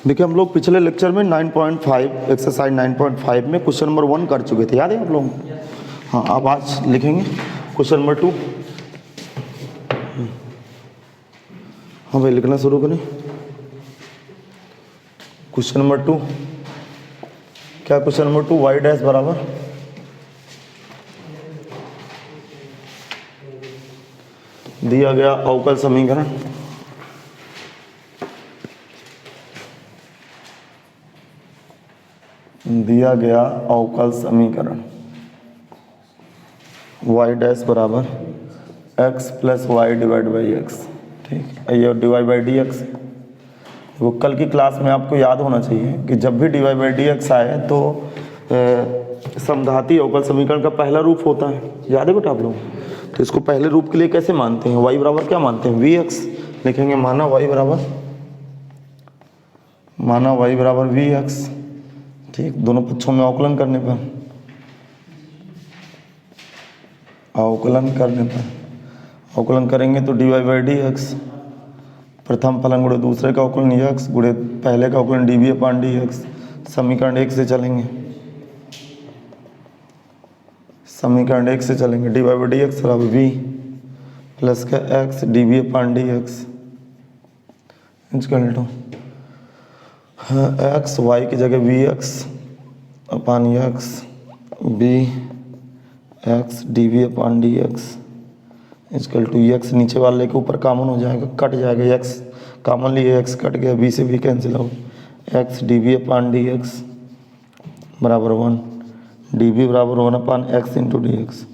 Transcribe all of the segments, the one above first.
देखिए हम लोग पिछले लेक्चर में 9.5 एक्सरसाइज 9.5 में क्वेश्चन नंबर 1 कर चुके थे, याद है आप लोगों को? हाँ, अब आज लिखेंगे क्वेश्चन नंबर 2। हाँ भाई, लिखना शुरू करें। क्वेश्चन नंबर 2 क्या? क्वेश्चन नंबर 2 y डैश बराबर दिया गया अवकल समीकरण y डैश बराबर x plus y divide by x. ठीक है, ये डिवाइड बाई डी एक्स। वो कल की क्लास में आपको याद होना चाहिए कि जब भी डिवाइड बाई डी एक्स आए तो समघाती अवकल समीकरण का पहला रूप होता है, याद है बेटा आप लोग? तो इसको पहले रूप के लिए कैसे मानते हैं? y बराबर क्या मानते हैं? वी एक्स लिखेंगे। माना y बराबर वी एक्स। ठीक, दोनों पक्षों में अवकलन करने पर अवकलन करेंगे तो d y by d x, प्रथम फलन गुणे दूसरे का अवकलन एक्स गुणे पहले का अवकलन d b upon d x. समीकरण 1 से चलेंगे, d y by d x बराबर वी प्लस का x d b upon d x equal to x y की जगह v x upon x b x d v upon d x equal to x नीचे वाले के ऊपर common हो जाएगा, कट जाएगा। एक्स कॉमन लिए एक्स कट गया, बी से बी कैंसिल हो, x d v upon d x बराबर 1, डी बी बराबर 1 upon x into D x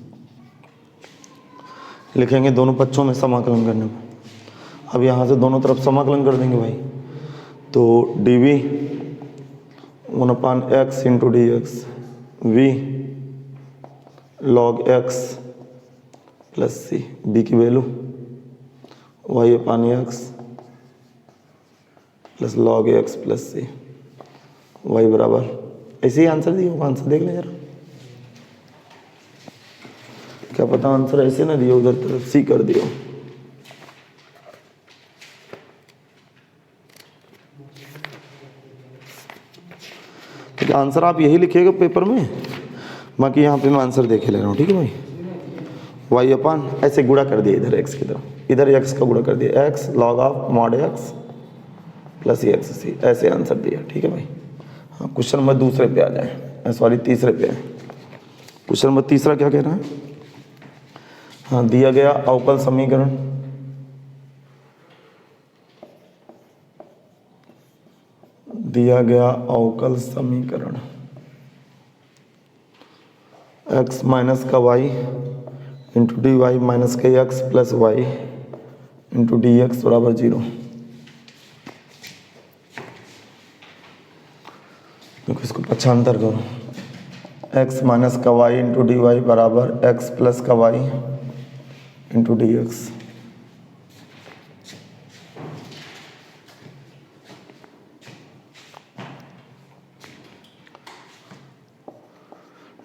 लिखेंगे दोनों पक्षों में समाकलन करने पर। अब यहाँ से दोनों तरफ समाकलन कर देंगे भाई, तो D V 1 upon x into D X V log x plus C, B की value Y upon x plus log x plus C, Y बराबर ऐसे ही आंसर दिया होगा। आंसर देख लें जरा, क्या पता आंसर ऐसे ना दिया, उधर तरफ सी कर दिया। ठीक, आंसर आप यही लिखिएगा पेपर में, बाकी यहाँ पे मैं आंसर देखे ले रहा हूँ। ठीक है भाई, वाई अपान ऐसे गुणा कर दिया इधर एक्स की तरफ, इधर एक्स का गुणा कर दिया, X log of mod X plus X C, ऐसे आंसर दिया। ठीक है भाई। हाँ, क्वेश्चन नंबर दूसरे पे आ जाए, सॉरी तीसरे पे है। क्वेश्चन नंबर तीसरा क्या कह रहा है? हाँ, दिया गया अवकल समीकरण x माइनस का y into d y minus का x plus y into D x बराबर 0। देखो इसको पक्षांतर करो, x माइनस का y इंटू डी वाई बराबर x प्लस का y into D x.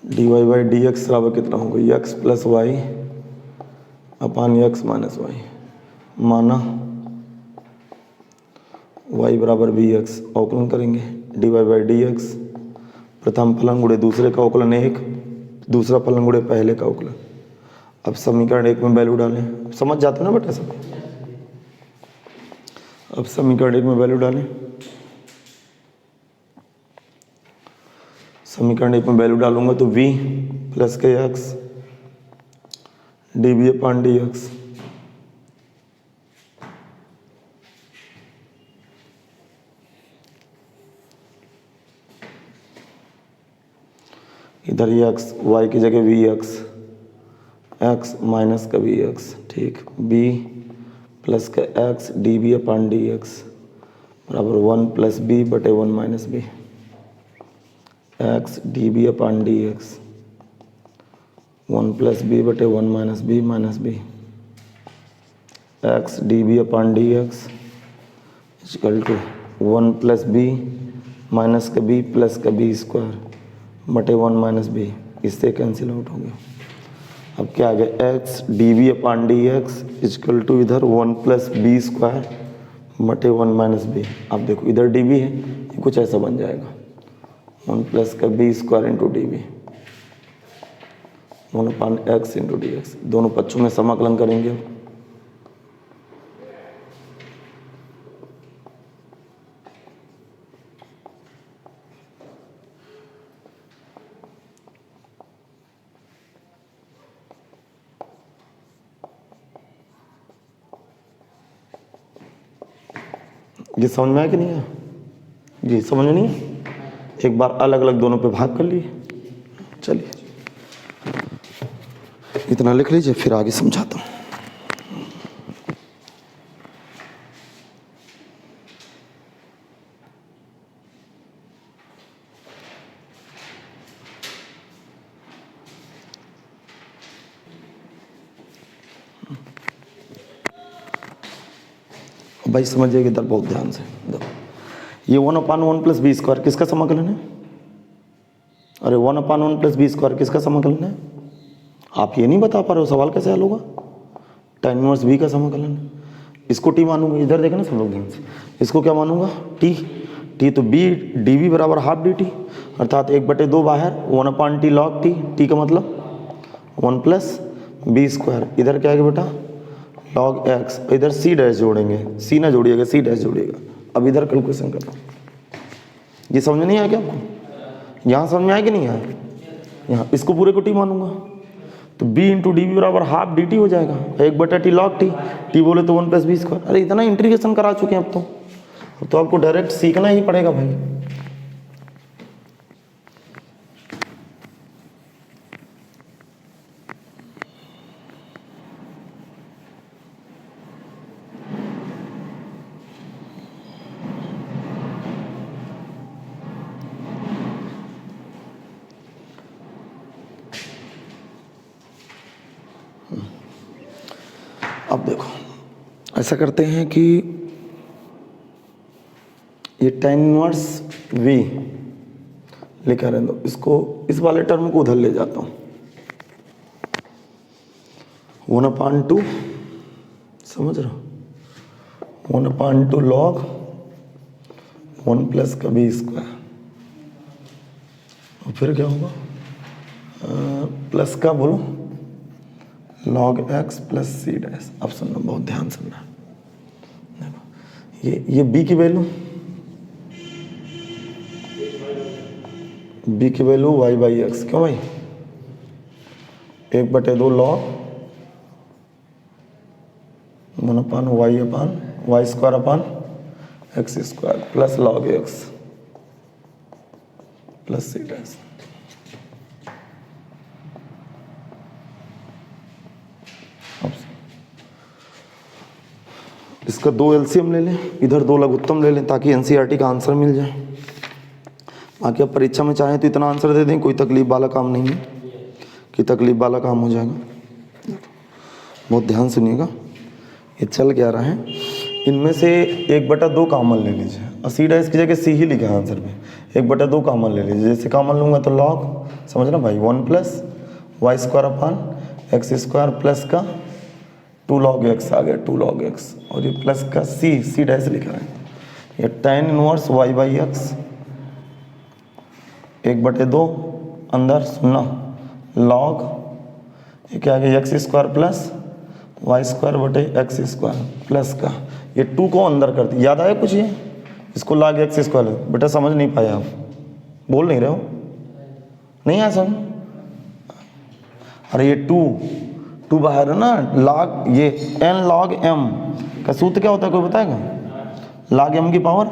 D y by d x बराबर कितना होगा? X plus y upon x minus y. माना y बराबर बी एक्स, अवकलन करेंगे d y by d x, प्रथम फलन गुणे दूसरे का अवकलन 1, दूसरा फलन गुणे पहले का अवकलन। अब समीकरण 1 में वैल्यू डालें, समझ जाते ना बेटा सब। अब समीकरण 1 में वैल्यू डालें, समीकरण 1 में वैल्यू डालूंगा तो v प्लस के x d b upon d x इधर ये एक्स वाई की जगह वी एक्स, एक्स माइनस का वी एक्स। ठीक, b प्लस का x d b upon d x बराबर 1 प्लस बी बटे 1 minus b, x d b upon d x 1 plus b बटे 1 minus b, x d b upon d x equal to 1 plus b minus का B plus का b square बटे 1 minus b, इससे cancel out हो गया। अब क्या आ गया? X d b upon d x equal to इधर 1 प्लस बी स्क्वायर बटे 1 माइनस बी। अब देखो इधर डी बी है, ये कुछ ऐसा बन जाएगा 1 प्लस का b square into d b 1 upon x into D x. दोनों पक्षों में समाकलन करेंगे। ये समझ में आया कि नहीं आया? जी समझ में नहीं है? एक बार अलग अलग दोनों पे भाग कर लिए। चलिए इतना लिख लीजिए, फिर आगे समझाता हूँ। भाई समझिएगा इधर बहुत ध्यान से। ये 1 अपान 1 प्लस बी स्क्वायर किसका समाकलन है? अरे 1 अपान 1 प्लस बी स्क्वायर किसका समाकलन है? आप ये नहीं बता पा रहे हो, सवाल कैसे हल होगा? tan इनवर्स बी का समाकलन है। इसको टी मानूंगा, इधर देखना सब लोग ध्यान से। इसको क्या मानूंगा? टी। टी तो बी डी बी बराबर हाफ डी टी, अर्थात 1/2 बाहर 1 अपान टी लॉग टी। टी का मतलब 1 प्लस बी स्क्वायर। इधर क्या है बेटा? Log x. इधर सी डैश जोड़ेंगे, सी ना जोड़िएगा, सी डैश जोड़िएगा। अब इधर कैलकुलेशन करना। ये समझ में नहीं आया क्या आपको? यहाँ समझ में आया कि नहीं आया? यहाँ इसको पूरे को टी मानूंगा तो b इंटू डी बी बराबर हाफ डी टी हो जाएगा, 1/t लॉग टी। टी बोले तो 1 प्लस बी स्क्वायर। अरे इतना इंटीग्रेशन करा चुके हैं अब तो आपको डायरेक्ट सीखना ही पड़ेगा भाई। अब देखो ऐसा करते हैं कि ये tan इनवर्स v लिखा रहने दो, इसको इस वाले टर्म को उधर ले जाता हूँ। 1/2 समझ रहे हो? 1/2 लॉग 1 प्लस का बी स्क्वायर, और फिर क्या होगा? प्लस का बोलो log x plus c dash. अब सुनना, बहुत ध्यान सुनना। देखो ये b की वैल्यू, b की वैल्यू y बाई एक्स। क्यों भाई? 1/2 log 1 upon y square upon x square plus log x plus c dash. इसका 2 एलसीएम ले लें, इधर 2 लघुत्तम ले लें, ताकि एनसीईआरटी का आंसर मिल जाए। बाकी आप परीक्षा में चाहें तो इतना आंसर दे दें, कोई तकलीफ वाला काम नहीं है कि तकलीफ वाला काम हो जाएगा। बहुत ध्यान सुनिएगा, ये चल क्या रहा है। इनमें से 1/2 कॉमन ले लीजिए, और सी डैश की जगह सी ही लिखा है आंसर में। 1/2 कॉमन ले लीजिए, जैसे कॉमन लूँगा तो लॉग, समझना भाई, 1 plus y square upon x square plus का 2 लॉग एक्स आ गया, 2 लॉग एक्स, और ये प्लस का सी डैश लिखा है। ये tan inverse y by x 1/2 अंदर सुनना लॉग, ये क्या आ गया? X square plus y square बटे एक्स स्क्वायर प्लस का, ये 2 को अंदर कर दिया। याद आया कुछ? ये इसको लॉग एक्स स्क्वायर बेटा समझ नहीं पाया, आप बोल नहीं रहे हो? नहीं आया समझ? अरे ये 2 बाहर है ना, लॉग ये n लॉग m का सूत्र क्या होता है, कोई बताएगा? लॉग m की पावर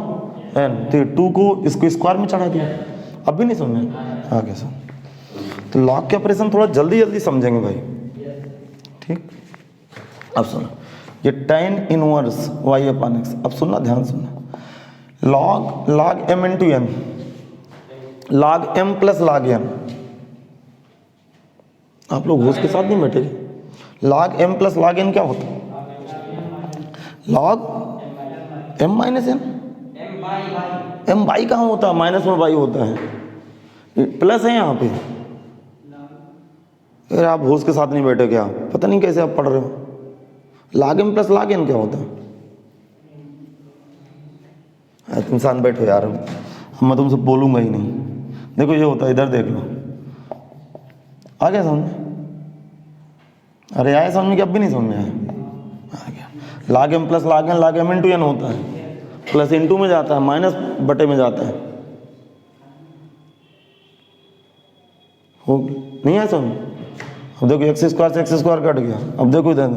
n, तो 2 को इसको स्क्वायर में चढ़ा दिया। अब भी नहीं समझे? आगे सर, तो लॉग के ऑपरेशन थोड़ा जल्दी समझेंगे भाई, ठीक। अब सुनो, ये tan inverse y upon x। अब सुनना, ध्यान सुनना, log m into n, log m plus log n। आप लोग होश के साथ नहीं बैठेगे। Log m plus log n क्या होता है? Log m minus n। m by कहाँ होता है? माइनस में बाई होता है, प्लस है यहाँ पे। अरे आप होश के साथ नहीं बैठे क्या? पता नहीं कैसे आप पढ़ रहे हो। Log m plus log n क्या होता है? तुम शांत बैठो यार, मैं तुमसे बोलूँगा ही नहीं। देखो ये होता है, इधर देख लो, आ गया समझ में? अरे आया समझ में कि अब भी नहीं समझ में आया? आ गया। log m plus log m into n होता है, प्लस इंटू में जाता है, माइनस बटे में जाता है। हो नहीं आया समझ? अब देखो एक्स स्क्वायर से एक्स स्क्वायर कट गया। अब देखो इधर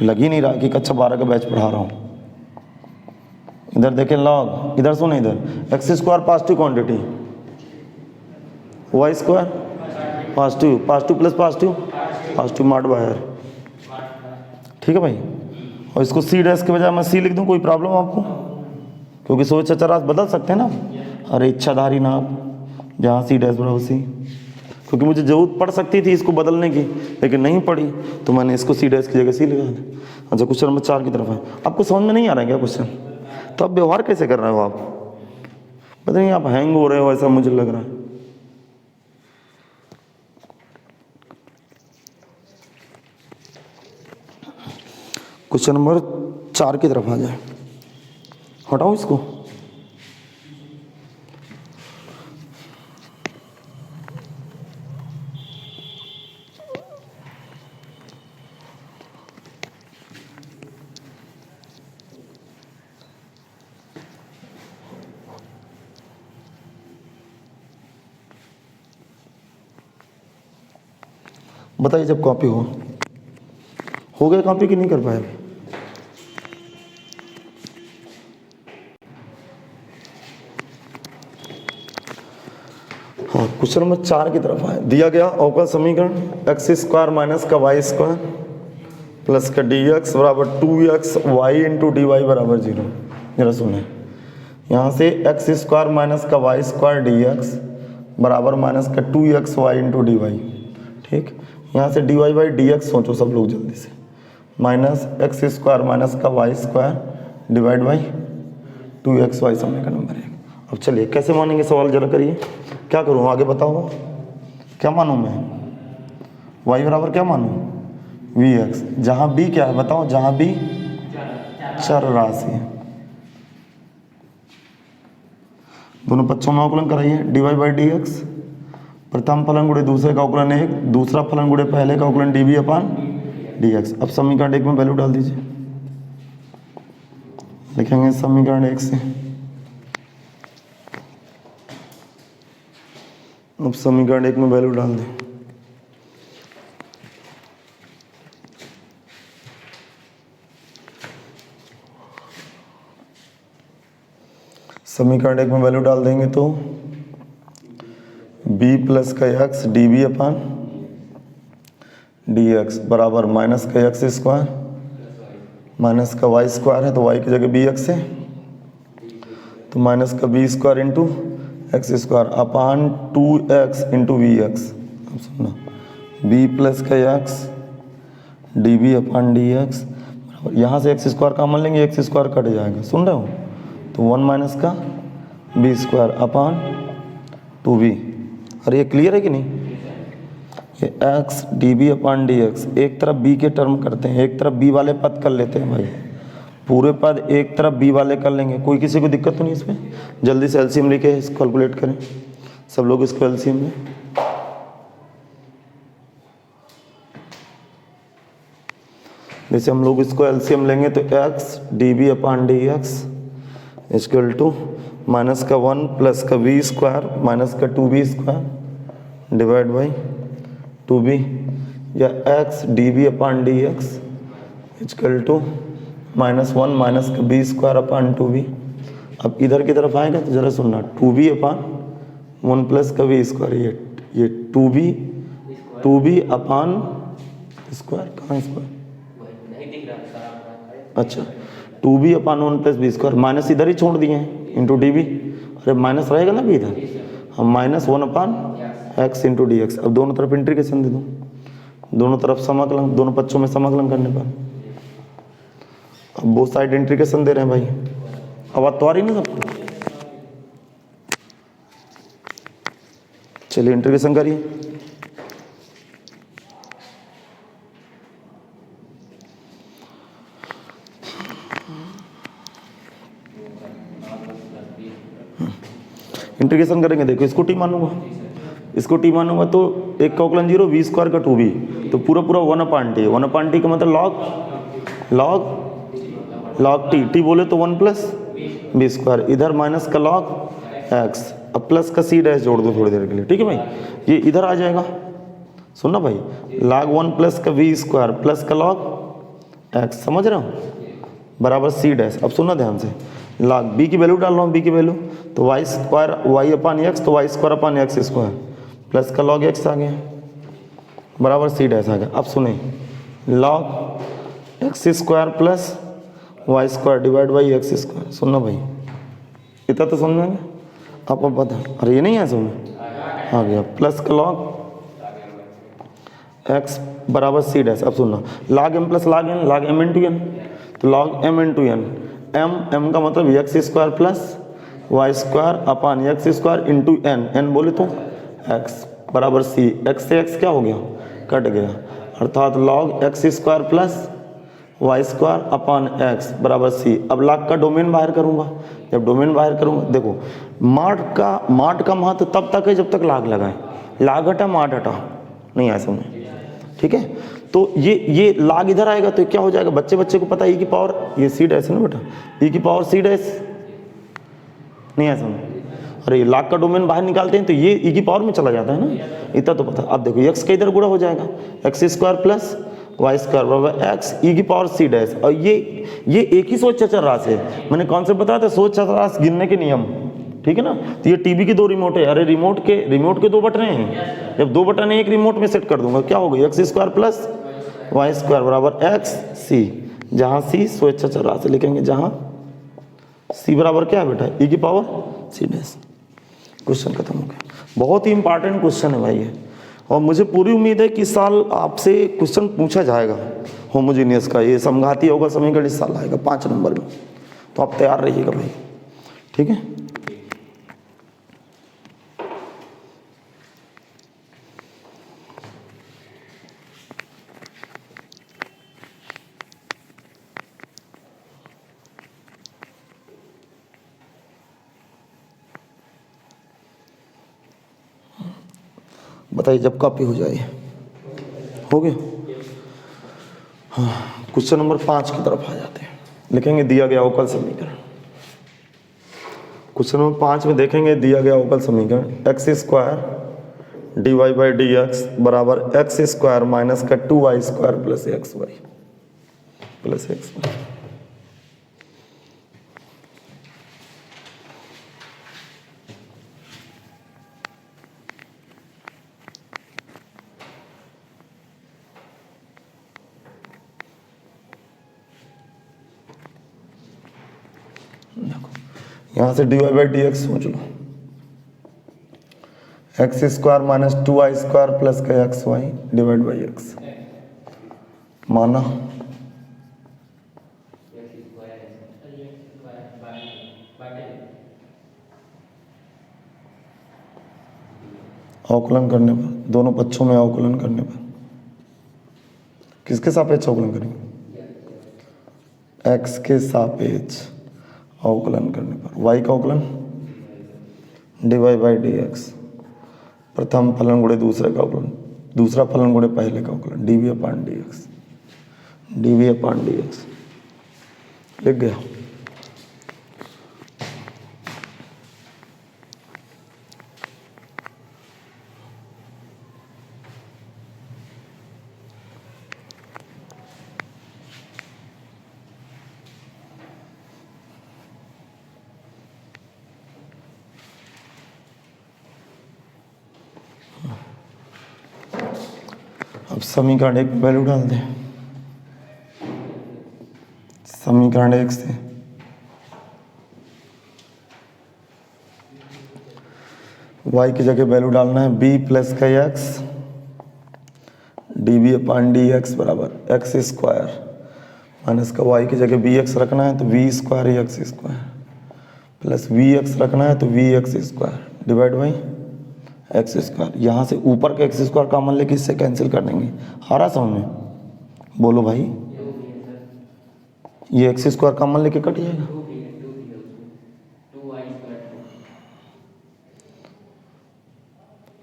लग ही नहीं रहा कि कक्षा 12 का बैच पढ़ा रहा हूँ। इधर देखें लॉग, इधर सुने, इधर x square positive quantity, y square positive, positive plus positive, positive mod बाहर। ठीक है भाई, और इसको सी डैश के बजाय मैं सी लिख दूँ, कोई प्रॉब्लम आपको? क्योंकि सोच अचरात बदल सकते हैं ना। अरे इच्छाधारी नाम, जहाँ सी डैश बराबर सी, क्योंकि मुझे जरूरत पड़ सकती थी इसको बदलने की, लेकिन नहीं पड़ी, तो मैंने इसको सी डैश की जगह सी लगा दी। अच्छा, क्वेश्चन नंबर 4 की तरफ है। आपको समझ में नहीं आ रहा है क्या क्वेश्चन? तो आप व्यवहार कैसे कर रहे हो? आप पता नहीं, आप हैंग हो रहे हो ऐसा मुझे लग रहा है। क्वेश्चन नंबर 4 की तरफ आ जाए, हटाओ इसको। बताइए जब कॉपी हो गया कॉपी कि नहीं कर पाए? हाँ, क्वेश्चन नंबर 4 की तरफ आए। दिया गया अवकल समीकरण एक्स स्क्वायर माइनस का वाई स्क्वायर प्लस का डी एक्स बराबर 2x y into d y बराबर 0। जरा सुने, यहाँ से एक्स स्क्वायर माइनस का वाई स्क्वायर डी एक्स बराबर माइनस का 2x y into d y. ठीक, यहाँ से d y by d x सोचो सब लोग जल्दी से, माइनस एक्स स्क्वायर माइनस का y square divide by 2x y समय का नंबर है। अब चलिए कैसे मानेंगे सवाल जरा करिए। क्या करूँ आगे बताओ, क्या मानूँ मैं? y बराबर क्या मानूँ? वी एक्स, जहाँ b क्या है बताओ? जहाँ b चर राशि है। दोनों पक्षों में अवकलन कराइए, d y by d x, प्रथम फलन गुणे दूसरे का अवकलन 1, दूसरा फलन गुणे पहले का अवकलन d b upon d x. अब समीकरण 1 में वैल्यू डाल दीजिए, लिखेंगे समीकरण 1 से। अब समीकरण 1 में वैल्यू डाल दें, समीकरण 1 में वैल्यू डाल देंगे तो b प्लस का x d b upon d x बराबर माइनस का एक्स स्क्वायर माइनस का वाई स्क्वायर है, तो y की जगह बी एक्स है, तो माइनस का b square into x square upon 2x into v x. अब सुनना, b प्लस का x d b upon d x बराबर, यहाँ से एक्स स्क्वायर कॉमन लेंगे, एक्स स्क्वायर कट जाएगा, सुन रहे हो? तो 1 माइनस का बी स्क्वायर अपान 2b। अरे ये क्लियर है कि नहीं? ये x d b upon d x, एक तरफ b के टर्म करते हैं, एक तरफ b वाले पद कर लेते हैं भाई, पूरे पद एक तरफ b वाले कर लेंगे। कोई किसी को दिक्कत तो नहीं इसमें? जल्दी से एलसीएम लिखे, इसको कैलकुलेट करें सब लोग, इसको एलसीएम में। जैसे हम लोग इसको एलसीएम लेंगे तो x d b upon d x equal to minus का 1 प्लस का वी स्क्वायर माइनस का 2b square divide by 2b, या x d b upon d x equal to minus 1 minus का b स्क्वायर अपान 2b। अब इधर की तरफ आएगा तो जरा सुनना, 2b अपान 1 प्लस का v स्क्वायर, ये 2b अपान स्क्वायर, कहाँ स्क्वायर? अच्छा, 2b अपान 1 प्लस बी स्क्वायर, माइनस इधर ही छोड़ दिए हैं इंटू डी बी। अरे माइनस रहेगा ना भी इधर, हम minus 1 upon x into D x. अब दोनों तरफ इंटीग्रेशन दे दूँ, दोनों तरफ समाकलन, दोनों पक्षों में समाकलन करने पर अब बोथ साइड इंटीग्रेशन दे रहे हैं भाई। आवाज तो आ रही ना सबको? चलिए इंटीग्रेशन करिए। इंटीग्रेशन करेंगे, देखो इसको टी मानूंगा, इसको टी मानूंगा तो एक का अवकलन 0, v² का 2b, तो पूरा पूरा 1/t, 1/t का मतलब log t, t बोले तो 1 + b², इधर माइनस का log x, अब प्लस का c डैश जोड़ दो थोड़ी देर के लिए, ठीक है भाई, ये इधर आ जाएगा, सुनना भाई, log 1 + का v² प्लस का log x, समझ रहे हो, बराबर c डैश। अब सुनना ध्यान से, log b की वैल्यू डाल रहा हूँ, b की वैल्यू तो y² y/x, तो y² प्लस का log x आ गया बराबर c डैश आ गया। अब सुने, log x² plus y² divide by x², सुनना भाई, इतना तो समझ में आप अब बता, अरे ये नहीं है समझ आ गया, प्लस का log x बराबर c डैश। अब सुनना, log m plus log n, log m into n, तो log m into n, m का मतलब x² plus y² x² into n बोले तो x बराबर c, x से x क्या हो गया, कट गया, अर्थात log x² plus y² x बराबर c। अब log का डोमेन बाहर करूंगा, जब डोमेन बाहर करूंगा, देखो माट का महत्व तब तक है जब तक log लगाए, log हटा माट हटा नहीं आया समझ, ठीक है। तो ये log इधर आएगा तो क्या हो जाएगा, बच्चे को पता है e की पावर, ये c डैश है ना बेटा, e की पावर c डैश नहीं आया समझ, अरे log का डोमेन बाहर निकालते हैं तो ये e की पावर में चला जाता है ना, इतना तो पता। अब देखो x का इधर गुणा हो जाएगा, x² प्लस y² बराबर x e की पावर c डैश, और ये एक ही सोच चर राशि है, मैंने कॉन्सेप्ट बताया था सोच चर राशि गिनने के नियम, ठीक है ना। तो ये टीवी की 2 रिमोट है, अरे रिमोट के 2 बटन हैं, जब 2 बटन एक रिमोट में सेट कर दूंगा क्या होगा, x² प्लस y² बराबर x c, जहाँ c सोच चर राशि लिखेंगे, जहाँ c बराबर क्या है बेटा, e की पावर c डैश। क्वेश्चन खत्म हो गया, बहुत ही इंपॉर्टेंट क्वेश्चन है भाई ये, और मुझे पूरी उम्मीद है कि इस साल आपसे क्वेश्चन पूछा जाएगा होमोजीनियस का, ये समघाती होगा समीकरण इस साल आएगा 5 नंबर में, तो आप तैयार रहिएगा भाई, ठीक है। बताइए जब कॉपी हो जाए, हो गया, हाँ। क्वेश्चन नंबर 5 की तरफ आ जाते हैं, लिखेंगे दिया गया अवकल समीकरण। क्वेश्चन नंबर 5 में देखेंगे दिया गया अवकल समीकरण, x² dy/dx बराबर x² माइनस का 2y² प्लस xy। यहाँ से dy/dx सोच लो, x² माइनस 2y² प्लस का xy डिवाइड बाई x, माना अवकलन करने पर, दोनों पक्षों में अवकलन करने पर, किसके सापेक्ष अवकलन करेंगे, x के सापेक्ष अवकलन करने पर, y का अवकलन dy/dx, प्रथम फलन गुणे दूसरे का अवकलन, दूसरा फलन गुणे पहले का अवकलन dv/dx, dv/dx लिख गया। अब समीकरण 1 वैल्यू डाल दें, समीकरण 1 से y की जगह वैल्यू डालना है b प्लस का x dv/dx बराबर x² माइनस का y की जगह bx रखना है तो v² x² प्लस vx रखना है तो vx² डिवाइड बाई x²। यहाँ से ऊपर का x² कॉमन लेके इससे कैंसिल कर देंगे, आ रहा समझ में, बोलो भाई, ये x² कॉमन लेके कट जाएगा,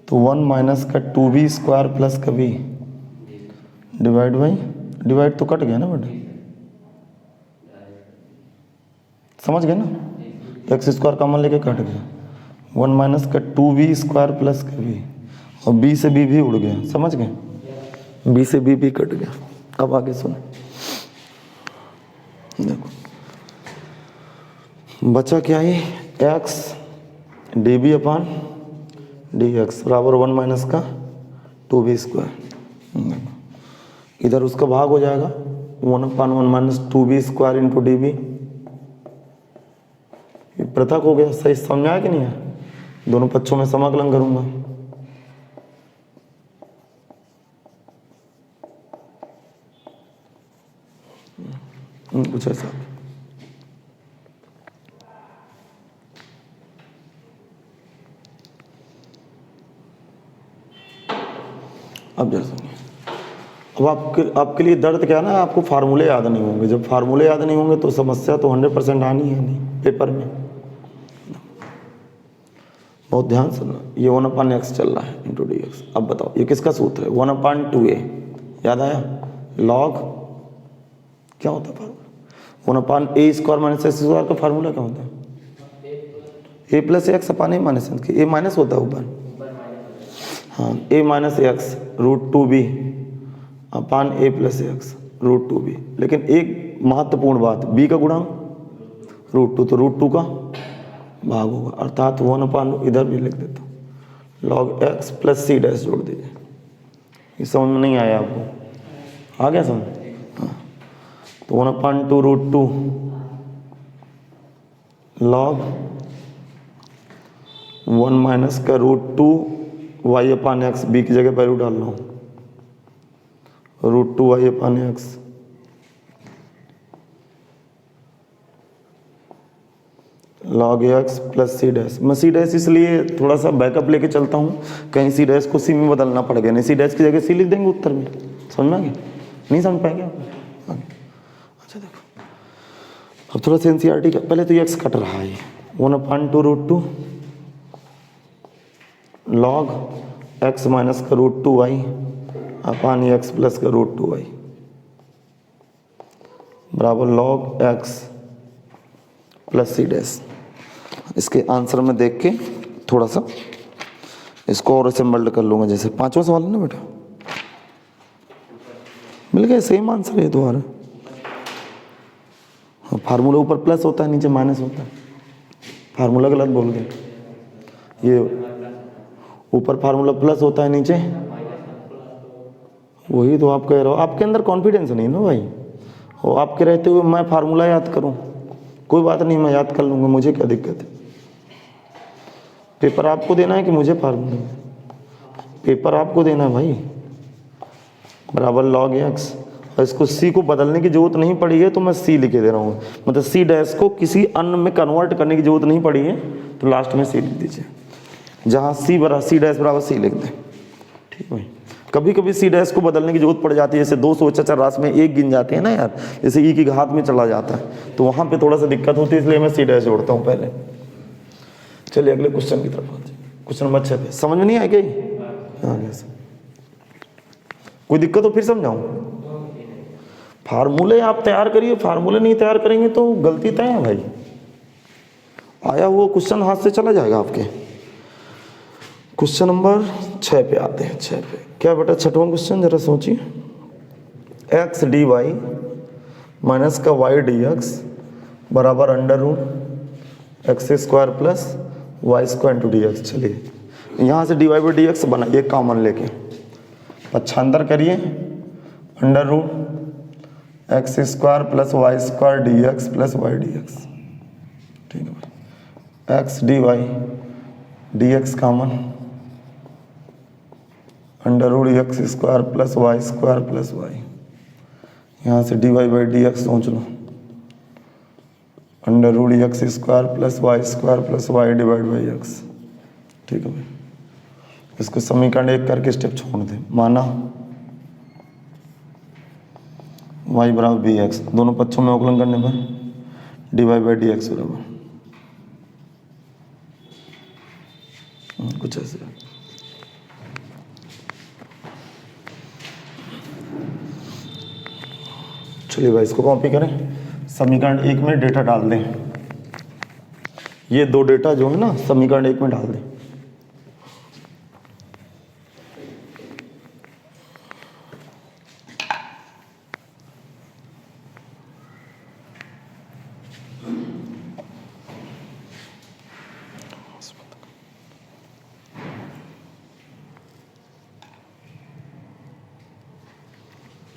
तो 1 माइनस का 2b स्क्वायर प्लस का b डिवाइड बाई, डिवाइड तो कट गया ना बेटा, समझ गए ना, एक्स स्क्वायर कॉमन लेके कट गया, 1 माइनस का 2b स्क्वायर प्लस का b, और b से b भी उड़ गया, समझ गए, b से b भी कट गया। अब आगे सुनो, देखो बचा क्या है, x db अपॉन dx बराबर 1 माइनस का 2b स्क्वायर, इधर उसका भाग हो जाएगा 1/1 minus 2b square into d b, पृथक हो गया, सही समझ आया कि नहीं है, दोनों पक्षों में समाकलन करूंगा, कुछ ऐसा। अब जरा सुनिए, अब आपके लिए दर्द क्या है ना, आपको फार्मूले याद नहीं होंगे, जब फार्मूले याद नहीं होंगे तो समस्या तो 100% आनी है नहीं पेपर में। बहुत ध्यान सुनना, ये 1/x चल रहा है इंटू dx। अब बताओ ये किसका सूत्र है, 1/2a, याद आया, लॉग क्या होता है formula, 1/a square minus x square का फार्मूला क्या होता है, a plus x upon a minus x, a minus होता है ऊपर, हाँ, a minus x root 2b upon a plus x root 2b, लेकिन एक महत्वपूर्ण बात, b का गुणांक रूट 2, तो रूट 2 का भाग होगा, अर्थात 1/, इधर भी लिख देता हूँ log x plus c dash जोड़ दीजिए। ये समझ में नहीं आया आपको, आ गया समझ, हाँ, तो 1/2 रूट 2 लॉग 1 माइनस का root 2 y upon x, b की जगह वैल्यू डाल रहा हूँ, root 2 y upon x, log x plus c dash. मैं सी डैश इसलिए थोड़ा सा बैकअप लेके चलता हूँ, कहीं सी डैश को सी में बदलना पड़ गया, नहीं सी डैश की जगह सी लिख देंगे उत्तर में, समझ में आ गया, नहीं समझ पाएंगे आप, अच्छा देखो अब थोड़ा सा एनसीईआरटी का, पहले तो ये एक्स कट रहा है, 1/2 रूट 2 लॉग एक्स माइनस का root 2y upon x plus का रूट 2y बराबर log x plus c dash. इसके आंसर में देख के थोड़ा सा इसको और असेंबल्ड कर लूँगा, जैसे 5वां सवाल है ना बेटा, मिल गया, सेम आंसर है दोबारा, हाँ, फार्मूला ऊपर प्लस होता है नीचे माइनस होता है, फार्मूला गलत बोल गए, ये ऊपर फार्मूला प्लस होता है नीचे, वही तो आप कह रहे हो, आपके अंदर कॉन्फिडेंस नहीं ना भाई, और आपके रहते हुए मैं फार्मूला याद करूं, कोई बात नहीं, मैं याद कर लूँगा, मुझे क्या दिक्कत है, पेपर आपको देना है कि मुझे फार्मूला, पेपर आपको देना है भाई, बराबर लॉग एक्स, और इसको सी को बदलने की जरूरत नहीं पड़ी है तो मैं सी लिखे दे रहा हूँ, मतलब सी डैश को किसी अन्य में कन्वर्ट करने की जरूरत नहीं पड़ी है, तो लास्ट में सी लिख दीजिए, जहाँ सी डैश बराबर सी लिख दें, ठीक भाई। कभी कभी सी डैश को बदलने की जरूरत पड़ जाती है, जैसे 200 रास में एक गिन जाते हैं ना यार, जैसे ई की घात में चला जाता है, तो वहाँ पे थोड़ा सा दिक्कत होती है, इसलिए मैं सी डैश जोड़ता हूँ पहले। चलिए अगले क्वेश्चन की तरफ आते हैं, क्वेश्चन नंबर 6 पे, समझ में नहीं आया क्या, हाँ कोई दिक्कत हो फिर समझाऊँ, फार्मूले आप तैयार करिए, फार्मूले नहीं तैयार करेंगे तो गलती तय है भाई, आया हुआ क्वेश्चन हाथ से चला जाएगा आपके। क्वेश्चन नंबर 6 पे आते हैं, 6 पे क्या बेटा, 6वां क्वेश्चन जरा सोचिए, एक्स डी वाई माइनस का वाई डी एक्स बराबर under root x square plus y square into D x. चलिए यहाँ से d y by d x बनाइए कॉमन लेके, पक्षांतर करिए, under root x square plus y square d x plus y d x, ठीक है भाई, x d y d x common, under root x square plus y square plus y, यहाँ से d y by d x सोच लो, under root x square plus y square plus y divide by x, ठीक है भाई। इसको समीकरण 1 करके स्टेप छोड़ दें, माना वाई बराबर बी एक्स, दोनों पक्षों में अवकलन करने पर d y by d x बराबर कुछ ऐसे चलिए भाई इसको कॉपी करें, समीकरण 1 में डेटा डाल दें। ये दो डेटा जो है ना समीकरण 1 में डाल दें।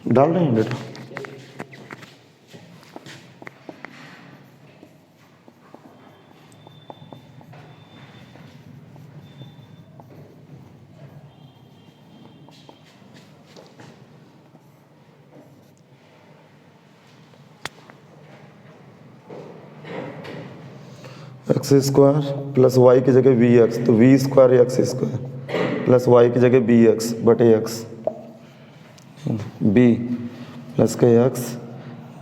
डाल रहे हैं data. X square plus y की जगह वी एक्स, तो v square x square plus y की जगह बी एक्स बटे एक्स, बी प्लस के x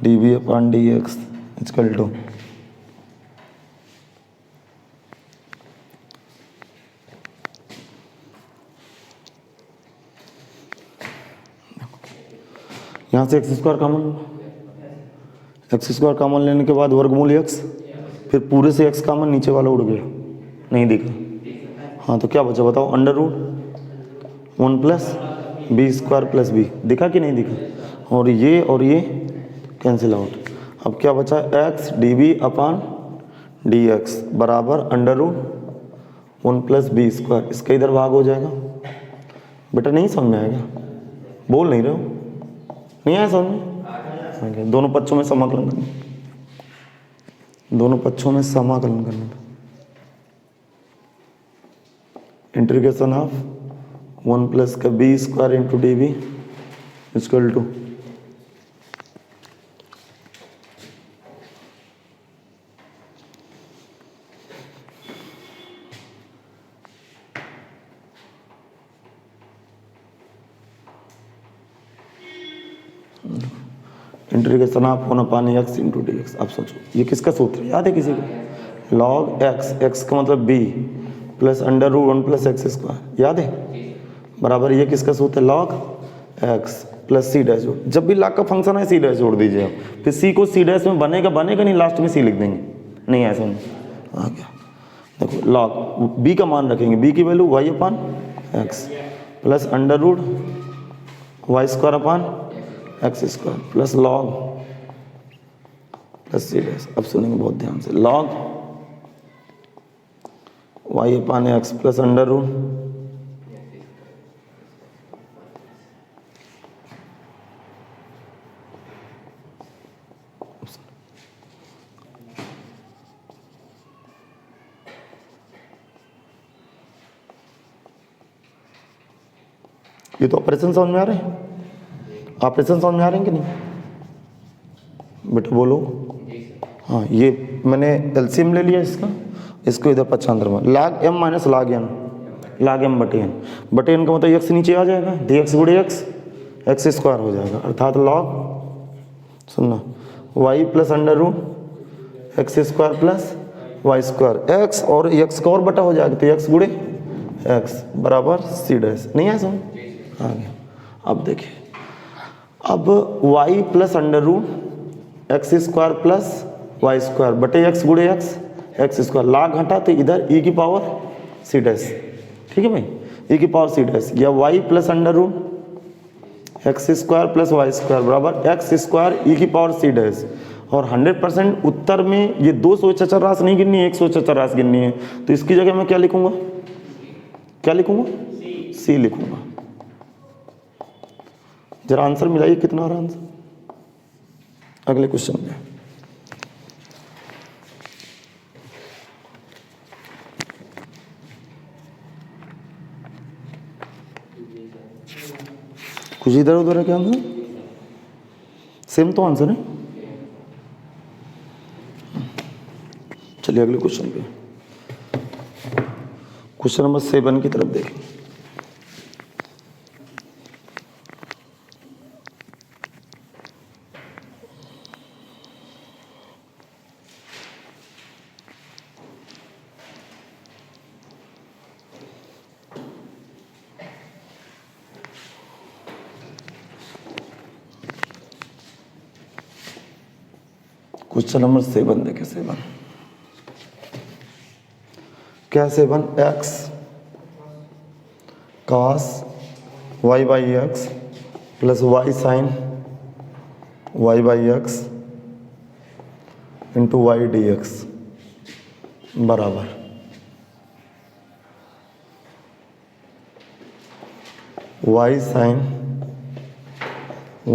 d v upon d x equal to यहाँ से एक्स स्क्वायर कॉमन लेने के बाद वर्गमूल एक्स, फिर पूरे से एक्स कॉमन, नीचे वाला उड़ गया, नहीं दिखा। हाँ तो क्या बचा बताओ, under root 1 plus b square plus b, दिखा कि नहीं दिखा, और ये कैंसिल आउट। अब क्या बचा, x d b upon d x बराबर under root 1 plus b square, इसका इधर भाग हो जाएगा। बेटा नहीं समझ में आएगा, बोल नहीं रहे हो, नहीं आया समझ में? दोनों पक्षों में समाकलन करना, दोनों पक्षों में समाकलन करना था। इंटीग्रेशन ऑफ 1 प्लस का b square into d b equal to integration of 1 upon x into D x. अब सोचो ये किसका सूत्र याद है किसी को, लॉग एक्स का मतलब b plus under root 1 plus x square, याद है, बराबर ये किसका सूत्र है, log x plus c dash. जब भी लॉग का फंक्शन है सी डैश जोड़ दीजिए आप, फिर सी को सी डैश में बनेगा नहीं, लास्ट में सी लिख देंगे, नहीं ऐसा नहीं आ गया। देखो लॉग बी का मान रखेंगे, बी की value y upon x plus under root y square upon x square plus log plus c dash. अब सुनेंगे बहुत ध्यान से, log y upon x plus under root ये तो ऑपरेशन समझ में आ रहे हैं, ऑपरेशन समझ में आ रहे हैं कि नहीं बेटा बोलो। हाँ ये मैंने एलसीएम ले लिया इसका, इसको इधर पक्षांतर में log m minus log n, log m बटे n का मतलब एक्स नीचे आ जाएगा, डी एक्स गुड़े एक्स स्क्वायर हो जाएगा, अर्थात log सुनना y plus under root x square plus y square, x और एक्स का और बटा हो जाएगा, तो एक्स गुड़े एक्स बराबर सी डैश, नहीं है समझ आ गया। अब देखिए, अब y plus under root x square plus y square बटे एक्स गुड़े एक्स स्क्वायर, लाग घटा तो इधर e की पावर सी डैश, ठीक है भाई, e की पावर सी डैश, या y plus under root x square plus y square बराबर एक्स स्क्वायर e की पावर सी डैश। और 100% उत्तर में ये 200 चर राशि नहीं गिननी है, 100 चर राशि गिननी है, तो इसकी जगह मैं क्या लिखूंगा, सी लिखूंगा। जरा आंसर मिलाइए, कितना आ रहा आंसर, अगले क्वेश्चन में। कुछ इधर उधर है क्या आंसर, सेम तो आंसर है। चलिए अगले क्वेश्चन पे, क्वेश्चन नंबर 7 की तरफ देखें। क्वेश्चन नंबर 7 देखे 7 क्या 7 x cos y by x plus y sine y by x into y d x बराबर y sine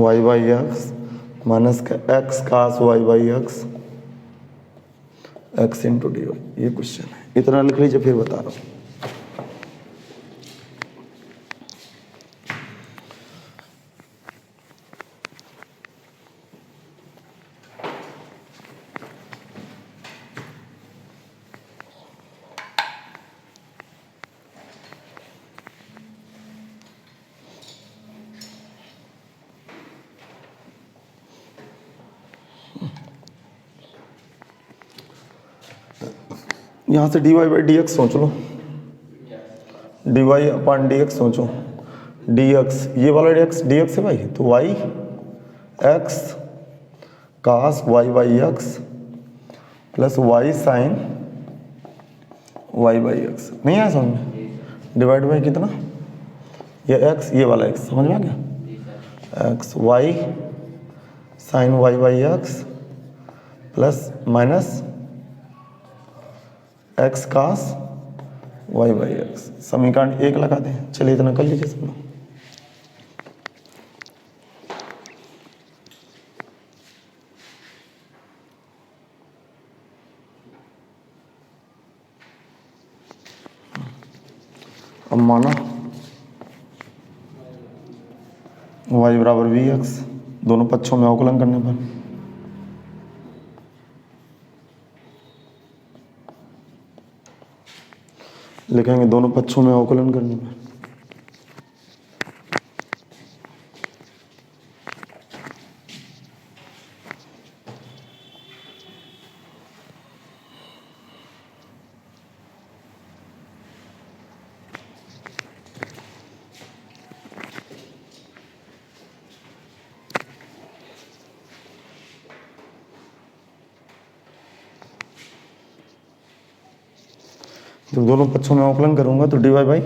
y by x minus का x cos y by x x into d y. ये question है, इतना लिख लीजिए फिर बता रहा हूँ। यहाँ से d y by d x सोच लो, d y upon d x सोचो, डी एक्स ये वाला डी एक्स है भाई, तो y x cos y by x plus y sine y by x. नहीं आया समझ में? डिवाइड बाई कितना, ये एक्स ये वाला एक्स, समझ में आ गया? X y sine y by x plus minus x cos y by x. समीकरण 1 लगा दें। चलिए इतना कर लीजिए सब लोग। अब माना y बराबर वी एक्स, दोनों पक्षों में अवकलन करने पर लिखेंगे, दोनों पक्षों में अवकलन करने पर जब दोनों पक्षों में अवकलन करूंगा तो डी वाई बाई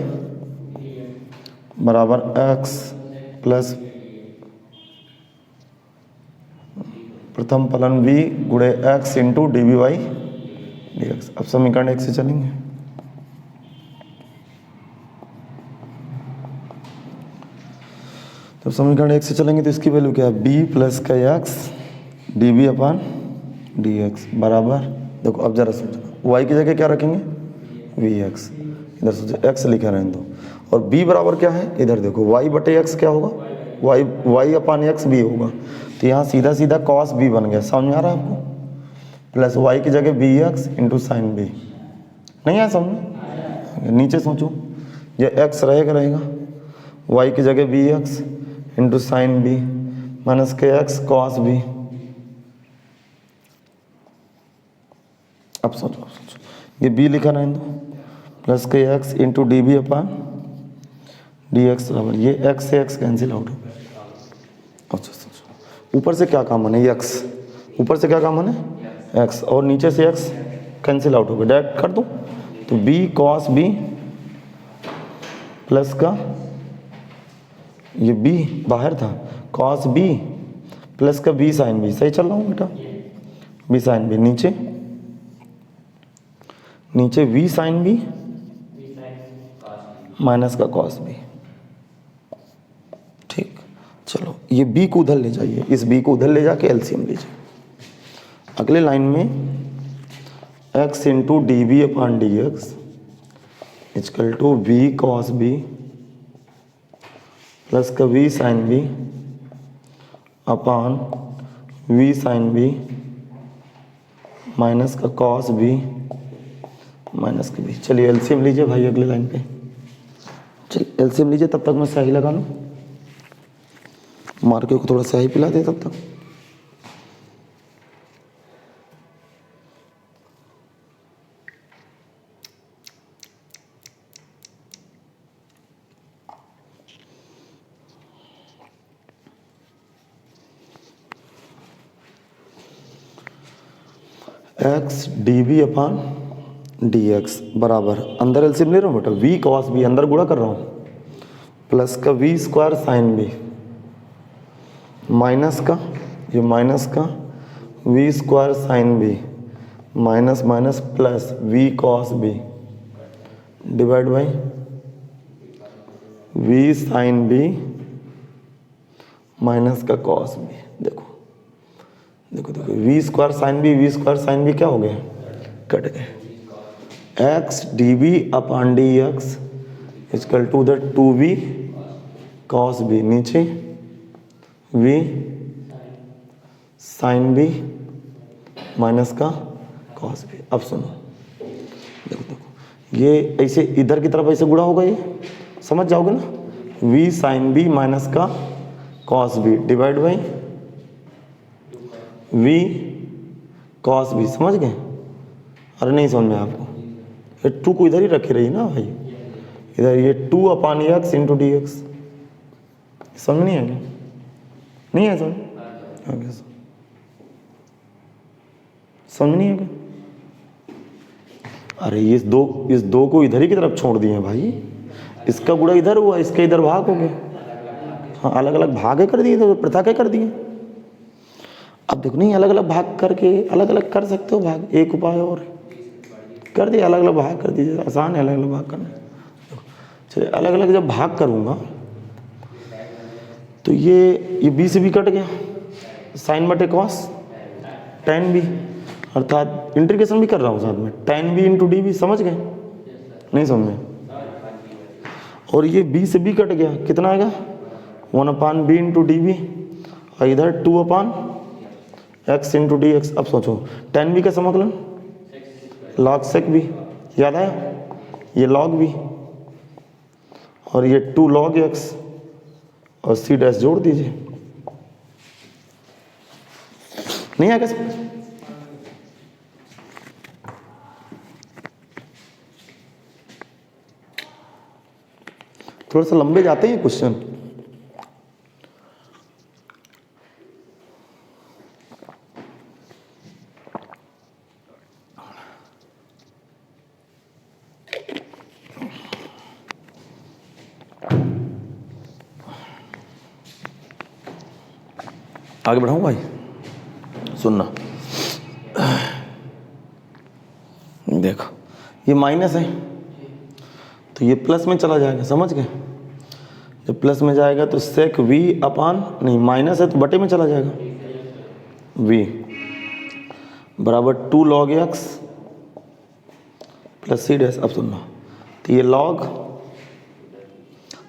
बराबर एक्स प्लस प्रथम फलन v गुणे x into d v by d x. अब समीकरण 1 से चलेंगे। तो समीकरण 1 से चलेंगे तो इसकी वैल्यू क्या है, b प्लस का x d b upon d x बराबर, देखो अब जरा सोचो y की जगह क्या रखेंगे, वी एक्स, इधर सोचो x लिखे रहने दो, और b बराबर क्या है, इधर देखो y बटे x क्या होगा, y अपान एक्स बी होगा, तो यहाँ सीधा सीधा cos b बन गया। समझ में आ रहा है आपको? प्लस y की जगह b x into sine b. नहीं आया समझ में? नीचे सोचो, ये x रहेगा y की जगह b x into sine b minus के एक्स कॉस बी। अब सोचो ये b लिखा रहने दो प्लस के x into d b upon d x बराबर, ये x से x कैंसिल आउट हो गया। अच्छा सोचो ऊपर से क्या कॉमन है, x ऊपर से क्या कॉमन है, x, और नीचे से x कैंसिल आउट हो गया। डायरेक्ट कर दूं तो b कॉस b प्लस का ये b बाहर था, कॉस b प्लस का b साइन b। सही चल रहा हूँ बेटा? b साइन b नीचे v साइन b माइनस का कॉस b। ठीक, चलो ये b को उधर ले जाइए, इस b को उधर ले जाके एलसीएम लीजिए। अगले लाइन में x into d b upon d x equal to v cos b plus का v sine b upon v sine b minus का कॉस b माइनस का b। चलिए एलसीएम लीजिए भाई अगले लाइन पे। चलिए एलसीएम लीजिए, तब तक मैं स्याही लगा लूँ, मार्के को थोड़ा स्याही पिला दे तब तक। X d v upon d x बराबर, अंदर एलसीएम ले रहा हूँ बेटा, वी कॉस बी, अंदर गुणा कर रहा हूँ, प्लस का v square sine b, minus का, ये माइनस का v square sine b, minus minus plus v cos b, divide by v sine b minus का कॉस बी। देखो देखो देखो, v square sine b, v square sine b क्या हो गए, कट गए। X d b upon d x equal to the 2v cos b, नीचे v sine b minus का कॉस बी। अब सुनो, देखो देखो, ये ऐसे इधर की तरफ ऐसे गुणा होगा, ये समझ जाओगे ना, v साइन बी माइनस का cos b divide by v cos b, समझ गए? अरे नहीं समझ में आपको, ये 2 को इधर ही रखे रही ना भाई, इधर ये 2 अपान एक्स इंटू डी एक्स, समझ नहीं है क्या? नहीं है समझ? समझ नहीं है क्या? अरे ये इस दो को इधर ही की तरफ छोड़ दिए हैं भाई, इसका गुणा इधर हुआ, इसके इधर भाग हो गया। हाँ, अलग अलग भागे कर दिए, तो प्रथा क्या कर दिए। अब देखो, नहीं अलग अलग भाग करके अलग अलग कर सकते हो भाग, एक उपाय और कर दिए, अलग अलग भाग कर दीजिए, आसान है अलग अलग भाग करना। चलिए, अलग अलग जब भाग करूँगा तो ये बी से भी कट गया, साइन बटे कॉस टेन बी, अर्थात इंटीग्रेशन भी कर रहा हूँ साथ में, tan b into d b, समझ गए? नहीं समझ में? और ये बी से बी कट गया, कितना आएगा, 1 अपान बी इंटू डी बी, और इधर 2 अपान एक्स इंटू डी एक्स। अब सोचो, टेन बी का समकलन लॉग सेक बी, याद आया, ये लॉग बी और ये 2 लॉग एक्स और सी डैश जोड़ दीजिए, नहीं आएगा समझ? थोड़ा सा लंबे जाते हैं क्वेश्चन। आगे बढ़ाऊं भाई, सुनना। देखो, ये माइनस है तो ये प्लस में चला जाएगा, समझ गए? जब प्लस में जाएगा तो सेक वी अपान, नहीं माइनस है तो बटे में चला जाएगा, v बराबर 2 log x plus c dash. अब सुनना, तो ये log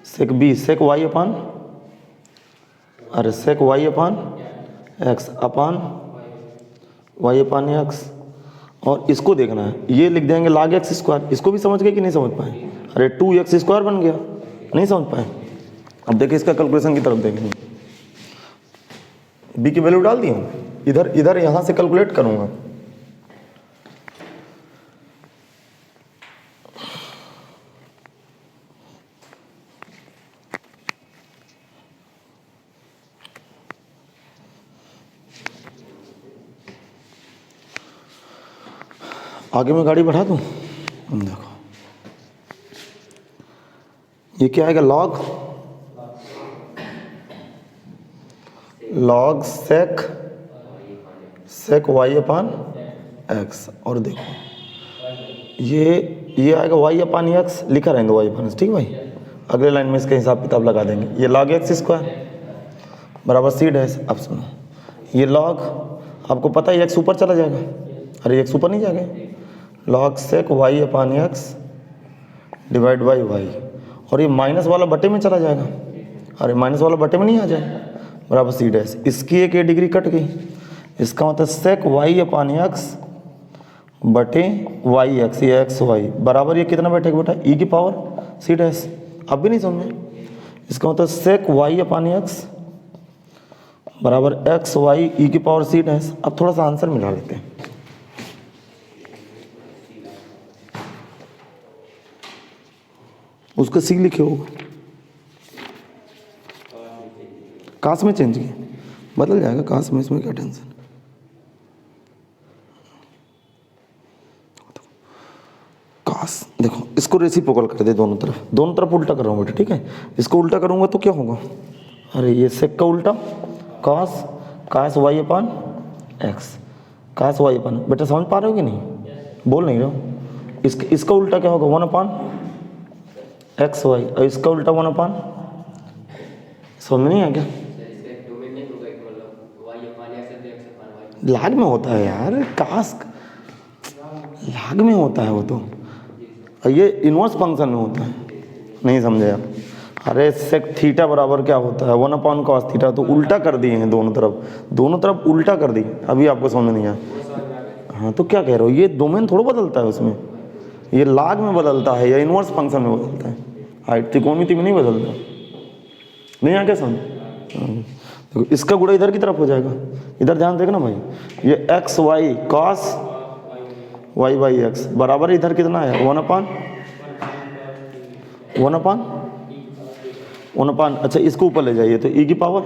sec b sec y upon, अरे sec y upon x upon y upon x, और इसको देखना है, ये लिख देंगे log एक्स स्क्वायर। इसको भी समझ गए कि नहीं समझ पाए? अरे 2x स्क्वायर बन गया, नहीं समझ पाए? अब देखिए इसका कैलकुलेशन की तरफ देखेंगे, b की वैल्यू डाल दी हूँ, इधर इधर यहाँ से कैलकुलेट करूँगा। आगे मैं गाड़ी बढ़ा दूँ, देखो ये क्या आएगा, log sec y upon x, और देखो ये आएगा वाई अपान एक्स, लिखा रहेंगे वाई अपान एक्स, ठीक भाई? अगले लाइन में इसका हिसाब किताब लगा देंगे। ये log एक्स स्क्वायर बराबर सी डैश। अब सुनो, ये लॉग आपको पता है एक्स ऊपर चला जाएगा, अरे एक्स ऊपर नहीं जाएगा, log sec y upon x divide by y, और ये माइनस वाला बटे में चला जाएगा, अरे माइनस वाला बटे में नहीं आ जाए, बराबर सी डैश। इसकी एक डिग्री कट गई, इसका मतलब सेक वाई अपान एक्स बटे वाई एक्स, ये एक्स वाई बराबर, ये कितना बैठेगा बेटा, ई की पावर सी डैश। अब भी नहीं समझे? इसका मतलब सेक वाई अपान एक्स बराबर एक्स वाई ई की पावर सी डैश। अब थोड़ा सा आंसर मिला लेते हैं। उसका सी लिखे होगा, काश में चेंज किया, बदल जाएगा काश में, इसमें क्या टेंशन। कास, देखो इसको रेसिप्रोकल कर दे दोनों तरफ उल्टा कर रहा हूँ बेटा, ठीक है। इसको उल्टा करूँगा तो क्या होगा, अरे ये सेक का उल्टा कास, कास Y upon x, cos Y अपान, बेटा समझ पा रहे हो कि नहीं, बोल नहीं रहे हो। इसका उल्टा क्या होगा, 1 अपान एक्स वाई, और इसका उल्टा 1 अपान, समझ में नहीं आ गया। लाग में होता है यार, कास लाग में होता है वो तो, और ये इनवर्स फंक्शन में होता है, नहीं समझे आप। अरे सेक थीटा बराबर क्या होता है, 1 अपान कॉस थीटा, तो उल्टा कर दिए हैं दोनों तरफ उल्टा कर दी, अभी आपको समझ नहीं आया। हाँ तो क्या कह रहे हो, ये डोमेन थोड़ा बदलता है उसमें, ये लाग में बदलता है या इनवर्स फंक्शन में बदलता है, हाइट त्रिकोणमिति में नहीं बदलता, नहीं आ क्या समझ। देखो इसका गुणा इधर की तरफ हो जाएगा, इधर ध्यान देगा ना भाई, ये x y cos y by x बराबर इधर कितना है, 1 अपान 1 अपान, अच्छा इसको ऊपर ले जाइए तो ई की पावर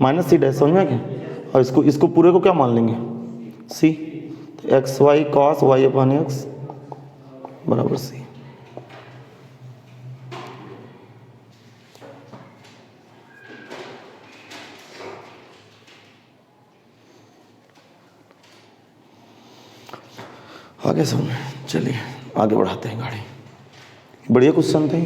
माइनस सी डैश, समझ में क्या, और इसको पूरे को क्या मान लेंगे, सी, तो x y cos Y upon x बराबर सी। आगे समझ, चलिए आगे बढ़ाते हैं गाड़ी, बढ़िया क्वेश्चन थे।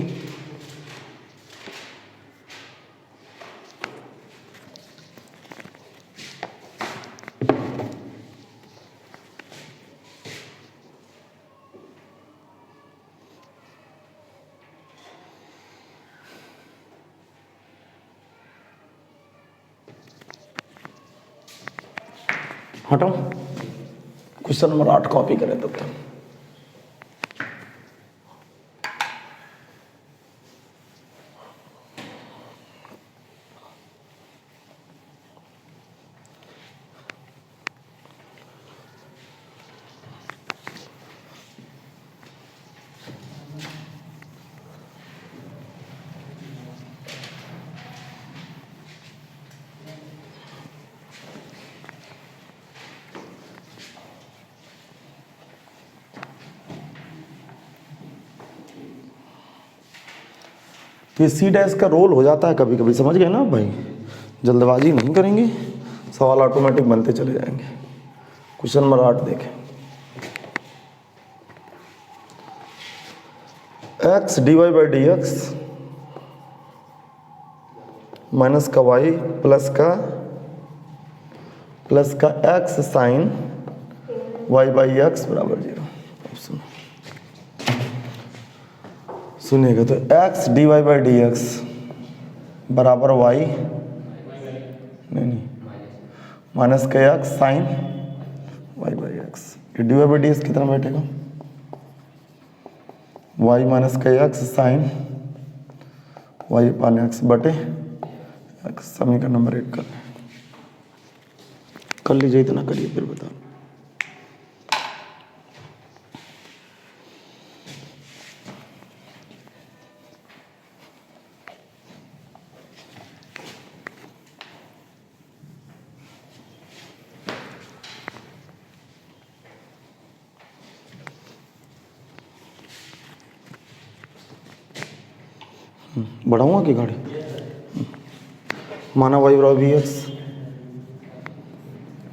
हटाओ, क्वेश्चन नंबर 8 कॉपी करें तब तक। तो सी डैश का रोल हो जाता है कभी कभी, समझ गए ना भाई, जल्दबाजी नहीं करेंगे, सवाल ऑटोमेटिक बनते चले जाएंगे। क्वेश्चन नंबर 8 देखें, x d y by d x minus का वाई प्लस का x sine y by x बराबर 0। सुनिएगा, तो x d y by d x बराबर वाई नहीं माइनस का x sine y by x, ये d y by d x कितना बैठेगा, वाई माइनस का x sine y upon x बटे एक्स। समीकरण नंबर 1 कर लीजिए, इतना करिए फिर बताओ। बढ़ाऊंगा की गाड़ी, माना वाई बराबर बी एक्स,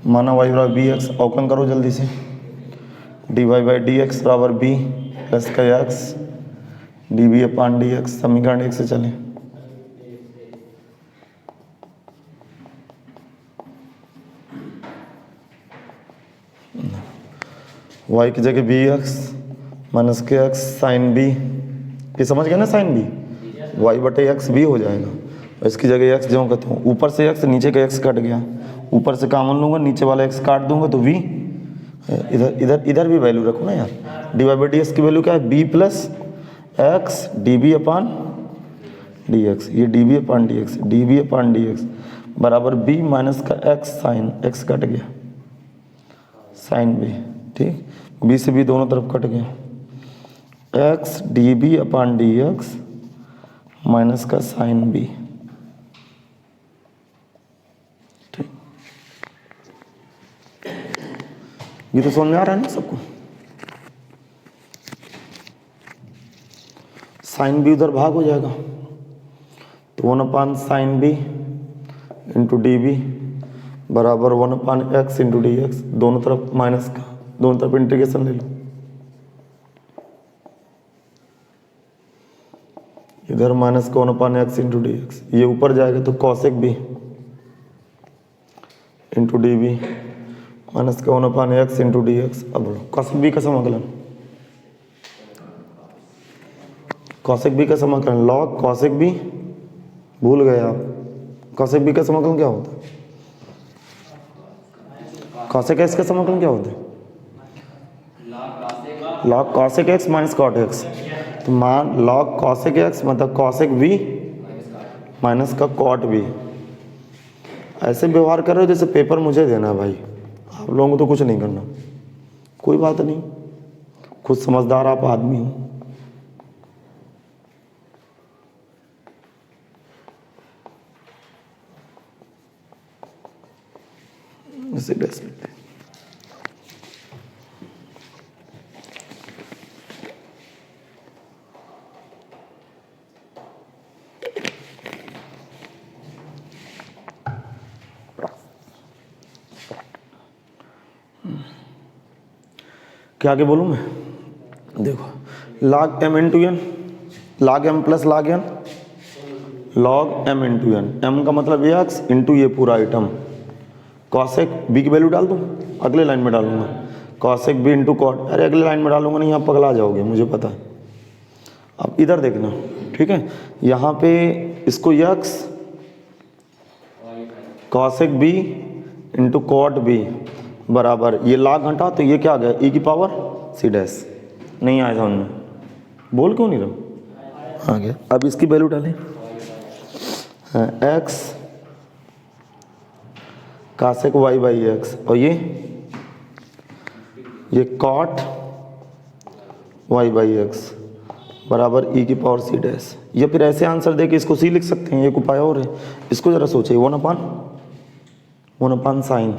माना वाई बराबर बी एक्स, अवकलन करो जल्दी से, d y by d x बराबर बी प्लस का x d b upon d x. समीकरण 1 से चले, वाई की जगह बी एक्स माइनस के एक्स साइन बी, ये समझ गए ना, साइन बी वाई बटे एक्स भी हो जाएगा, और इसकी जगह एक्स जो कहता हूँ, ऊपर से एक्स नीचे का एक्स कट गया, ऊपर से कॉमन लूँगा नीचे वाला एक्स काट दूंगा तो वी, इधर भी वैल्यू रखो ना यार, d y by d x की वैल्यू क्या है, b plus x d b upon d x, ये d b upon d x, d b upon d x बराबर बी माइनस का एक्स साइन, एक्स कट गया साइन बी, ठीक, b से b दोनों तरफ कट गया, x d b upon d x minus का साइन बी, ठीक, ये तो समझ में आ रहा है ना सबको। साइन बी उधर भाग हो जाएगा, तो 1 sine b into d b बराबर 1 एक्स इंटू डी एक्स, दोनों तरफ माइनस का, दोनों तरफ इंटीग्रेशन ले लो, इधर माइनस का 1 एक्स इंटू डी एक्स, ये ऊपर जाएगा तो cosec b into d b minus का 1 एक्स इंटू डी एक्स। अब बोलो कॉसेक बी का समाकलन, कॉसेक बी का समाकलन लॉग कॉसेक बी, भूल गए आप, कॉसेक बी का समाकलन क्या होता है? कॉसेक एक्स का समाकलन क्या होता है? Log cosec x minus cot x, तो मान लॉग कॉसेक एक्स मतलब कॉसेक बी माइनस का कॉट बी। ऐसे व्यवहार कर रहे हो जैसे पेपर मुझे देना है भाई, आप लोगों को तो कुछ नहीं करना, कोई बात नहीं, खुद समझदार आप आदमी हो। इसे बेस लेते हैं। क्या आगे बोलूँ मैं? देखो log m into n, log m plus log n, log m into n, m का मतलब ये एक्स इंटू ये पूरा आइटम, कॉसेक बी की वैल्यू डाल दूँ, अगले लाइन में डालूंगा, कॉसेक बी इंटू कॉट, अरे अगले लाइन में डालूंगा नहीं, आप पगला जाओगे मुझे पता है। अब इधर देखना, ठीक है, यहाँ पे इसको x cosec b into cot b बराबर, ये लाग घंटा तो ये क्या आ गया ई की पावर सी डैश, नहीं आया समझ में, बोल क्यों नहीं रहा, आ गया। अब इसकी वैल्यू डालें, एक्स कासेक वाई बाई एक्स, और ये कॉट वाई बाई एक्स बराबर ई की पावर सी डैश। या फिर ऐसे आंसर दे के इसको सी लिख सकते हैं, एक उपाय और है, इसको जरा सोचिए, 1 साइन,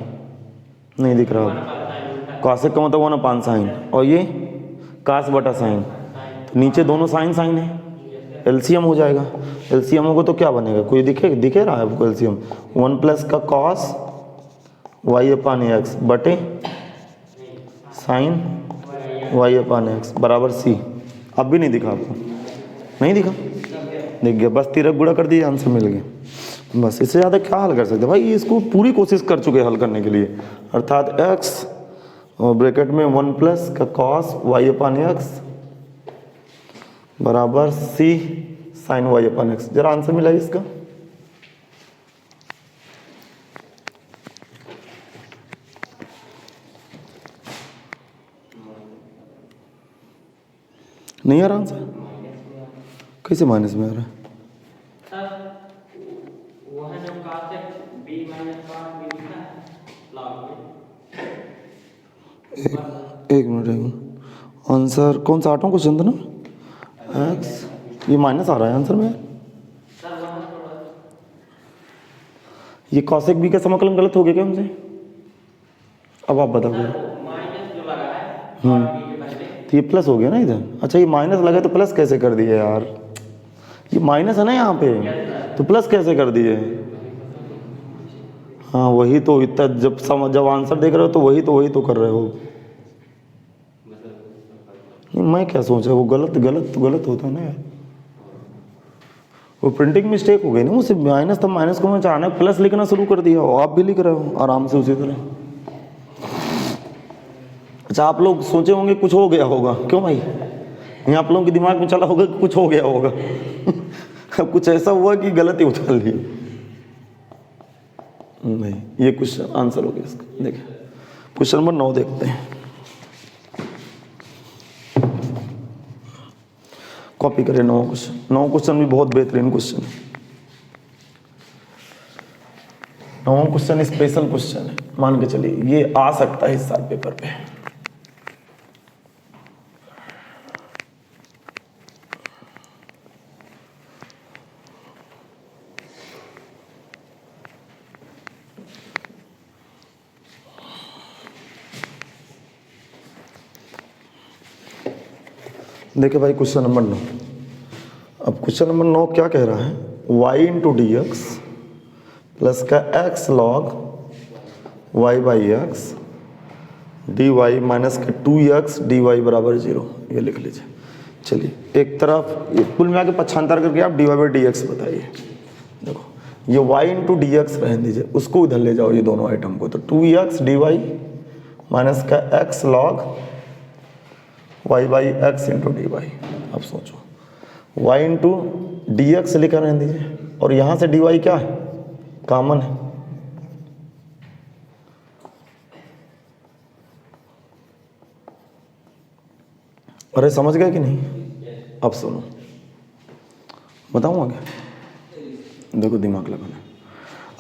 नहीं दिख रहा होगा, कॉसेक का मतलब 1 साइन, और ये कास बटा साइन, तो नीचे दोनों साइन साइन है, एलसीएम हो जाएगा, एलसीएम होगा तो क्या बनेगा, कोई दिखे रहा है आपको एलसीएम, 1 प्लस का कॉस वाई अपान एक्स बटे साइन वाई अपान एक्स बराबर सी। अब भी नहीं दिखा आपको, नहीं दिखा, दिख गया, बस तिरक गुणा कर दिए, आंसर मिल गया, बस इससे ज़्यादा क्या हल कर सकते भाई, इसको पूरी कोशिश कर चुके हल करने के लिए, अर्थात x और ब्रैकेट में 1 प्लस का कॉस वाई अपान एक्स बराबर सी साइन वाई अपान एक्स। जरा आंसर मिला इसका, नहीं आ रहा आंसर, कैसे माइनस में आ रहा है? एक मिनट, आंसर कौन सा 8वां क्वेश्चन था ना, एक्स, ये माइनस आ रहा है आंसर में, ये कॉसेक बी का समाकलन गलत हो गया क्या हमसे? अब आप बताओगे। तो ये प्लस हो गया ना इधर, अच्छा ये माइनस लगा तो प्लस कैसे कर दिए यार, ये माइनस है ना यहाँ पे, तो प्लस कैसे कर दिए? हाँ वही तो, इतना जब आंसर देख रहे हो तो वही तो कर रहे हो, नहीं मैं क्या सोचा, वो गलत होता है ना यार, वो प्रिंटिंग मिस्टेक हो गई ना मुझसे, माइनस तब माइनस को मैं अचानक प्लस लिखना शुरू कर दिया, और आप भी लिख रहे हो आराम से उसी तरह। अच्छा आप लोग सोचे होंगे कुछ हो गया होगा, क्यों भाई, यहाँ आप लोगों के दिमाग में चला होगा कि कुछ हो गया होगा अब कुछ ऐसा हुआ कि गलती उछाल ली, नहीं ये क्वेश्चन आंसर हो गया इसका। देखिए क्वेश्चन नंबर 9 देखते हैं, कॉपी करें 9 क्वेश्चन। 9 क्वेश्चन भी बहुत बेहतरीन क्वेश्चन है, 9 क्वेश्चन स्पेशल क्वेश्चन है, मान के चलिए ये आ सकता है इस साल पेपर पे। देखिए भाई क्वेश्चन नंबर 9, क्वेश्चन नंबर 9 क्या कह रहा है, y into D x plus का x log y by x d y minus का 2x डी वाई बराबर 0, ये लिख लीजिए। चलिए एक तरफ ये कुल मिला के पक्षांतर करके आप d y by d x बताइए। देखो ये y इंटू डी एक्स रहने दीजिए, उसको इधर ले जाओ ये दोनों आइटम को, तो 2x डी वाई माइनस का x log y by x into d y. अब सोचो y इंटू डी एक्स लिखा रहने दीजिए, और यहाँ से डी वाई क्या है, कॉमन है। अरे समझ गए कि नहीं? अब सुनो बताऊँ आगे, देखो दिमाग लगाना।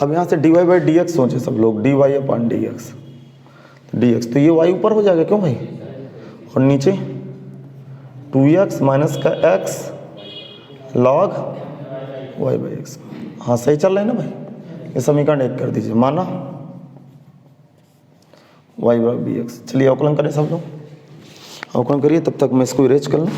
अब यहाँ से d y by d x सोचे सब लोग, d y upon d x, तो ये वाई ऊपर हो जाएगा क्यों भाई, और नीचे 2x माइनस का x log y by x. हाँ सही चल रहा है ना भाई, ये समीकरण 1 कर दीजिए, माना y बराबर bx। चलिए अवकलन करें सब लोग, अवकलन करिए, तब तक मैं इसको इरेज कर लूँ।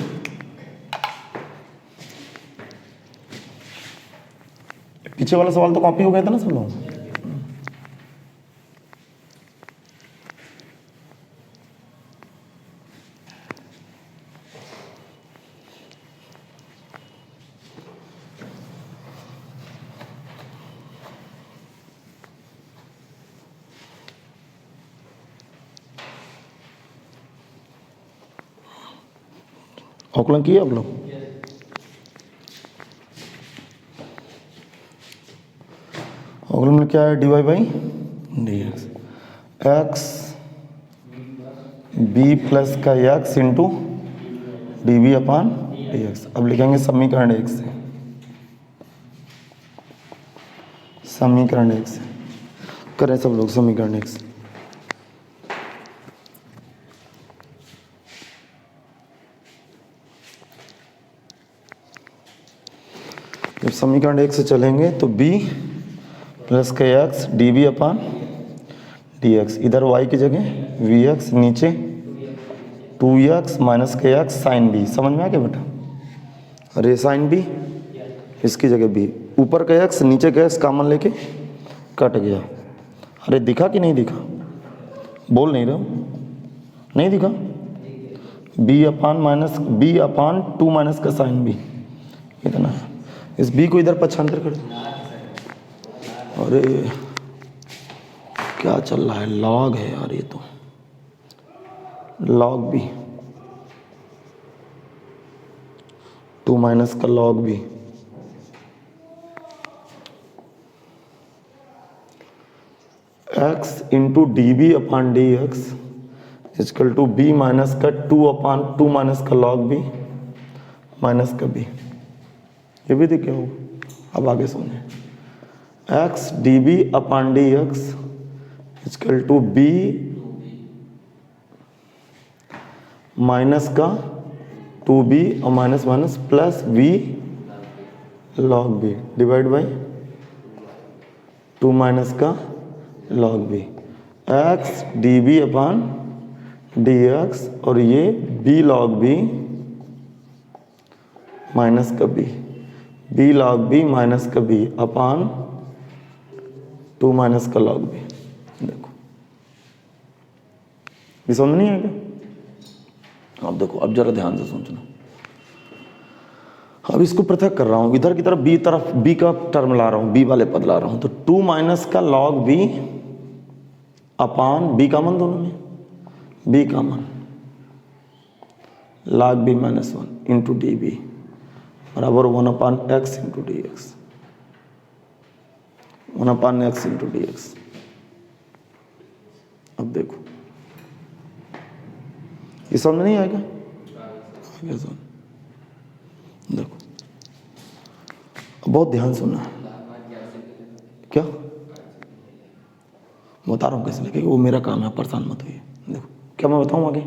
पीछे वाला सवाल तो कॉपी हो गया था ना सब लोग। अवकलन किए आप लोग? अवकलन में क्या है, d y by d x, x b plus का x into d b upon d x. अब लिखेंगे समीकरण 1 से, समीकरण 1 से करें सब लोग, समीकरण 1 से। जब समीकरण 1 से चलेंगे तो b प्लस का x d b upon d x, इधर y की जगह वी एक्स, नीचे 2x माइनस का एक्स साइन b। समझ में आ गया बेटा? अरे साइन b, इसकी जगह b, ऊपर का x नीचे का x कॉमन लेके कट गया। अरे दिखा कि नहीं दिखा? बोल नहीं रहे हो? नहीं दिखा? b upon minus b upon 2 minus का साइन b, इतना है। इस b को इधर पक्षांतर कर दो। अरे क्या चल रहा है, लॉग है यार, ये तो लॉग b, 2 माइनस का log b, x into d b upon d x equal to b minus का 2 अपान 2 माइनस का लॉग b माइनस का b। ये भी दिखे हो? अब आगे सुने, x d b upon d x equal to b minus का 2b और minus minus plus v log b divide by 2 minus का log b, x d b upon d x, और ये b लॉग b माइनस का b, b log b minus का b upon 2 minus का log b। देखो ये समझ नहीं आएगा? अब देखो, अब जरा ध्यान से सोचना। अब इसको पृथक कर रहा हूं, इधर की तरफ b का टर्म ला रहा हूं, b वाले पद ला रहा हूं, तो 2 माइनस का log b upon b common, दोनों में b common, log b minus 1 into d b बराबर 1 upon x into D x, 1 upon x into D x. अब देखो ये समझ नहीं आएगा? आगे सुन, देखो बहुत ध्यान सुनना। क्या बता रहा हूँ कैसे लिखेगा, वो मेरा काम है, परेशान मत होइए। देखो क्या मैं बताऊँ आगे,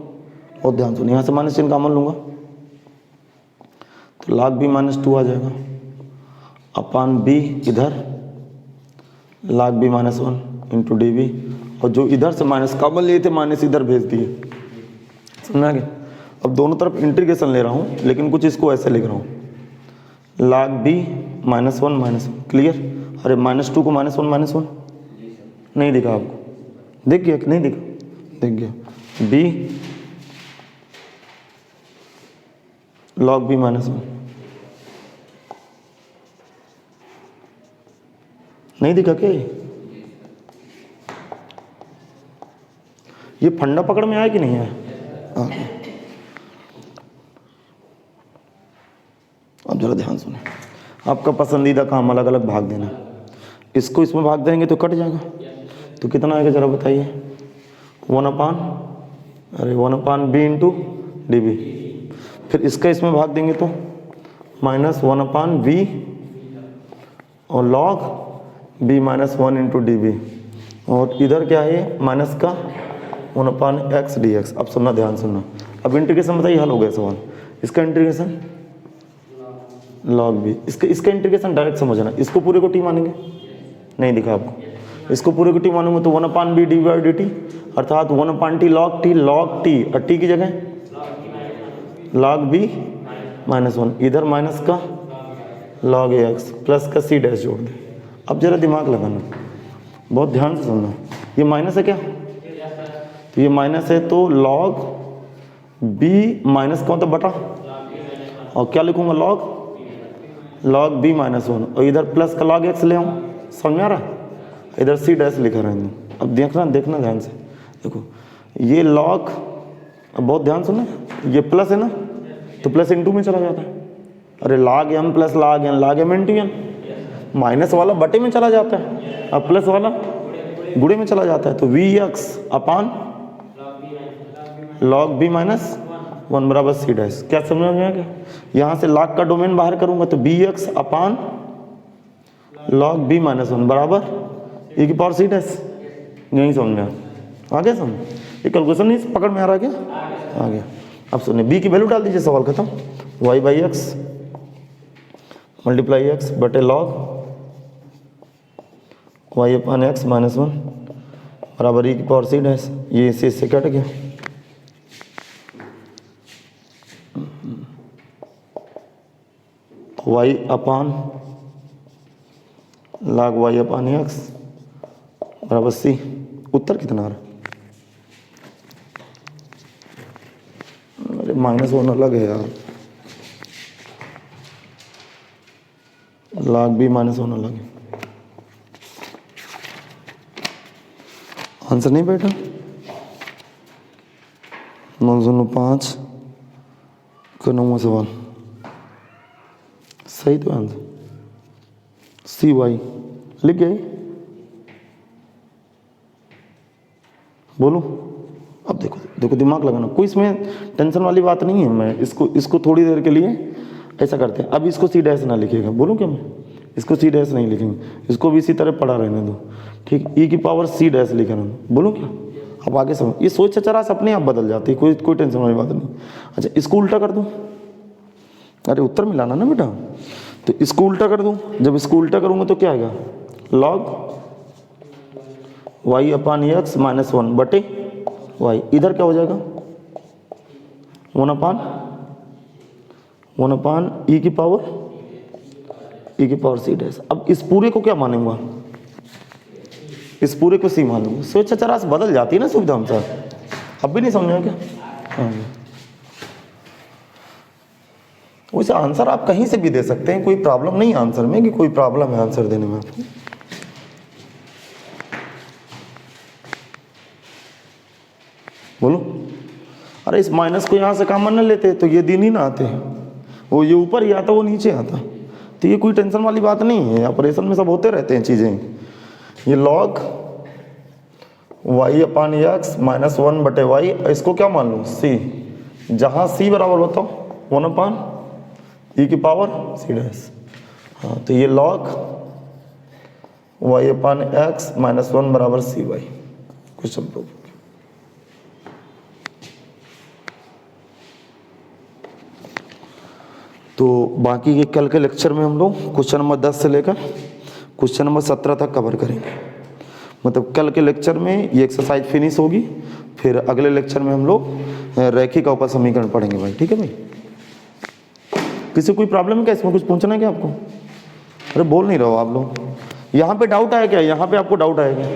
बहुत ध्यान सुनिए। यहाँ से माइनस चिन्ह कॉमन लूँगा तो log b माइनस 2 आ जाएगा अपान b, इधर log b minus 1 into d b, और जो इधर से माइनस कॉमन लिए थे माइनस इधर भेज दिए। समझ में आ गया? अब दोनों तरफ इंटीग्रेशन ले रहा हूँ, लेकिन कुछ इसको ऐसे लिख रहा हूँ, log b -1 क्लियर। अरे -2 को -1 नहीं दिखा आपको, दिख गया कि नहीं दिखा, दिख गया। b log b -1 नहीं दिखा क्या? ये फंडा पकड़ में आया कि नहीं आया? अब जरा ध्यान सुने, आपका पसंदीदा काम अलग अलग भाग देना। इसको इसमें भाग देंगे तो कट जाएगा, तो कितना आएगा जरा बताइए। 1/b into db। फिर इसका इसमें भाग देंगे तो -1/v और log b -1 इंटू db। और इधर क्या है माइनस का 1/x dx। अब सुनना, ध्यान सुनना। अब इंटीग्रेशन बताइए, हल हो गया सवाल। इसका इंटीग्रेशन log b, इसका इंटीग्रेशन डायरेक्ट समझना। इसको पूरे को t मानेंगे, नहीं दिखा आपको। इसको पूरे को t मानूंगा तो 1/b dy/dt, अर्थात 1/t log t और t की जगह log b -1, इधर माइनस का log ax प्लस का c डैश जोड़ दे। अब जरा दिमाग लगाना, बहुत ध्यान से सुनना। ये माइनस है क्या? तो ये माइनस है, तो log b माइनस कौन था बटा, और क्या लिखूंगा log b -1, और इधर प्लस का log x ले आऊँ। समझ आ रहा? इधर c डैश लिखा रहने। अब देखना ध्यान से, देखो ये log, अब बहुत ध्यान सुनना, ये प्लस है ना, तो प्लस इंटू में चला जाता है। अरे log m plus log m into n, minus वाला बटे में चला जाता है, अब प्लस वाला गुणे में चला जाता है। तो vx अपान log b -1 बराबर c डैश। क्या समझ में आ गया? यहाँ से log का डोमेन बाहर करूंगा तो bx अपान log b -1 बराबर e की पावर c डैश। यही समझ में आ गया समझ? ये कैलकुलेशन नहीं पकड़ में आ रहा क्या? आ गया। अब सुनिए, b की वैल्यू डाल दीजिए, सवाल खत्म। y/x मल्टीप्लाई x बटे log y/x -1 बराबर e की पावर c डैश। ये इससे कट गया। y अपान log y/x बराबर c। उत्तर कितना आ रहा? अरे -1 अलग है यार, log b -1 अलग है। आंसर नहीं बैठा? 905 का 9वां सवाल सही तो आंसर सी वाई लिख गए। बोलो अब देखो दिमाग लगाना, कोई इसमें टेंशन वाली बात नहीं है। मैं इसको थोड़ी देर के लिए ऐसा करते हैं। अब इसको सी डैश ना लिखिएगा, बोलूँ क्या मैं? इसको सी डैश नहीं लिखेंगे, इसको भी इसी तरह पढ़ा रहने दो, ठीक। ई की पावर सी डैश लिखा रहने दो, बोलूँ क्या? अब आगे समझ, ये सोच चचरा अपने आप बदल जाती है, कोई टेंशन वाली बात नहीं। अच्छा इसको उल्टा कर दूँ, अरे उत्तर मिलाना ना बेटा, तो इसको उल्टा कर दूँ। जब इसको उल्टा करूँगा तो क्या आएगा? log y/x -1 बटे y। इधर क्या हो जाएगा? 1/1 e की पावर c डैश। अब इस पूरे को क्या मानूंगा? इस पूरे को सी मानूंगा। सोच चचरा से बदल जाती है ना सुविधा अनुसार। अब भी नहीं समझा क्या? हाँ। वैसे आंसर आप कहीं से भी दे सकते हैं, कोई प्रॉब्लम नहीं आंसर में, कि कोई प्रॉब्लम है आंसर देने में आपको। बोलो। अरे इस माइनस को यहाँ से कॉमन न लेते तो ये दिन ही ना आते, वो ये ऊपर ही आता वो नीचे आता। तो ये कोई टेंशन वाली बात नहीं है, ऑपरेशन में सब होते रहते हैं चीज़ें। ये log y/x -1 बटे y, इसको क्या मान लूँ? c। जहाँ c बराबर होता हो 1/e की पावर c डैश। हाँ तो ये log y/x -1 बराबर cy। Question proof. तो बाकी के कल के लेक्चर में हम लोग क्वेश्चन नंबर 10 से लेकर क्वेश्चन नंबर 17 तक कवर करेंगे। मतलब कल के लेक्चर में ये एक्सरसाइज फिनिश होगी, फिर अगले लेक्चर में हम लोग रेखिक अवकल समीकरण पढ़ेंगे भाई। ठीक है भाई। किसी कोई प्रॉब्लम है क्या इसमें? कुछ पूछना है क्या आपको? अरे बोल नहीं रहे हो आप लोग। यहाँ पे डाउट आया क्या? यहाँ पे आपको डाउट आएगा?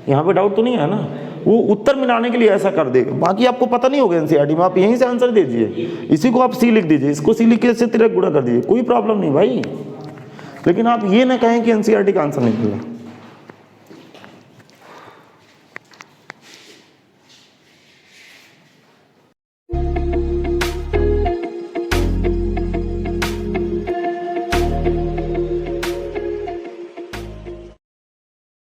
यहाँ पे डाउट तो नहीं है ना? वो उत्तर मिलाने के लिए ऐसा कर देगा, बाकी आपको पता नहीं होगा एनसीईआरटी में। आप यहीं से आंसर दीजिए, इसी को आप सी लिख दीजिए, इसको सी लिख के इससे तिरक गुणा कर दीजिए, कोई प्रॉब्लम नहीं भाई। लेकिन आप ये ना कहें कि एनसीईआरटी का आंसर नहीं मिला।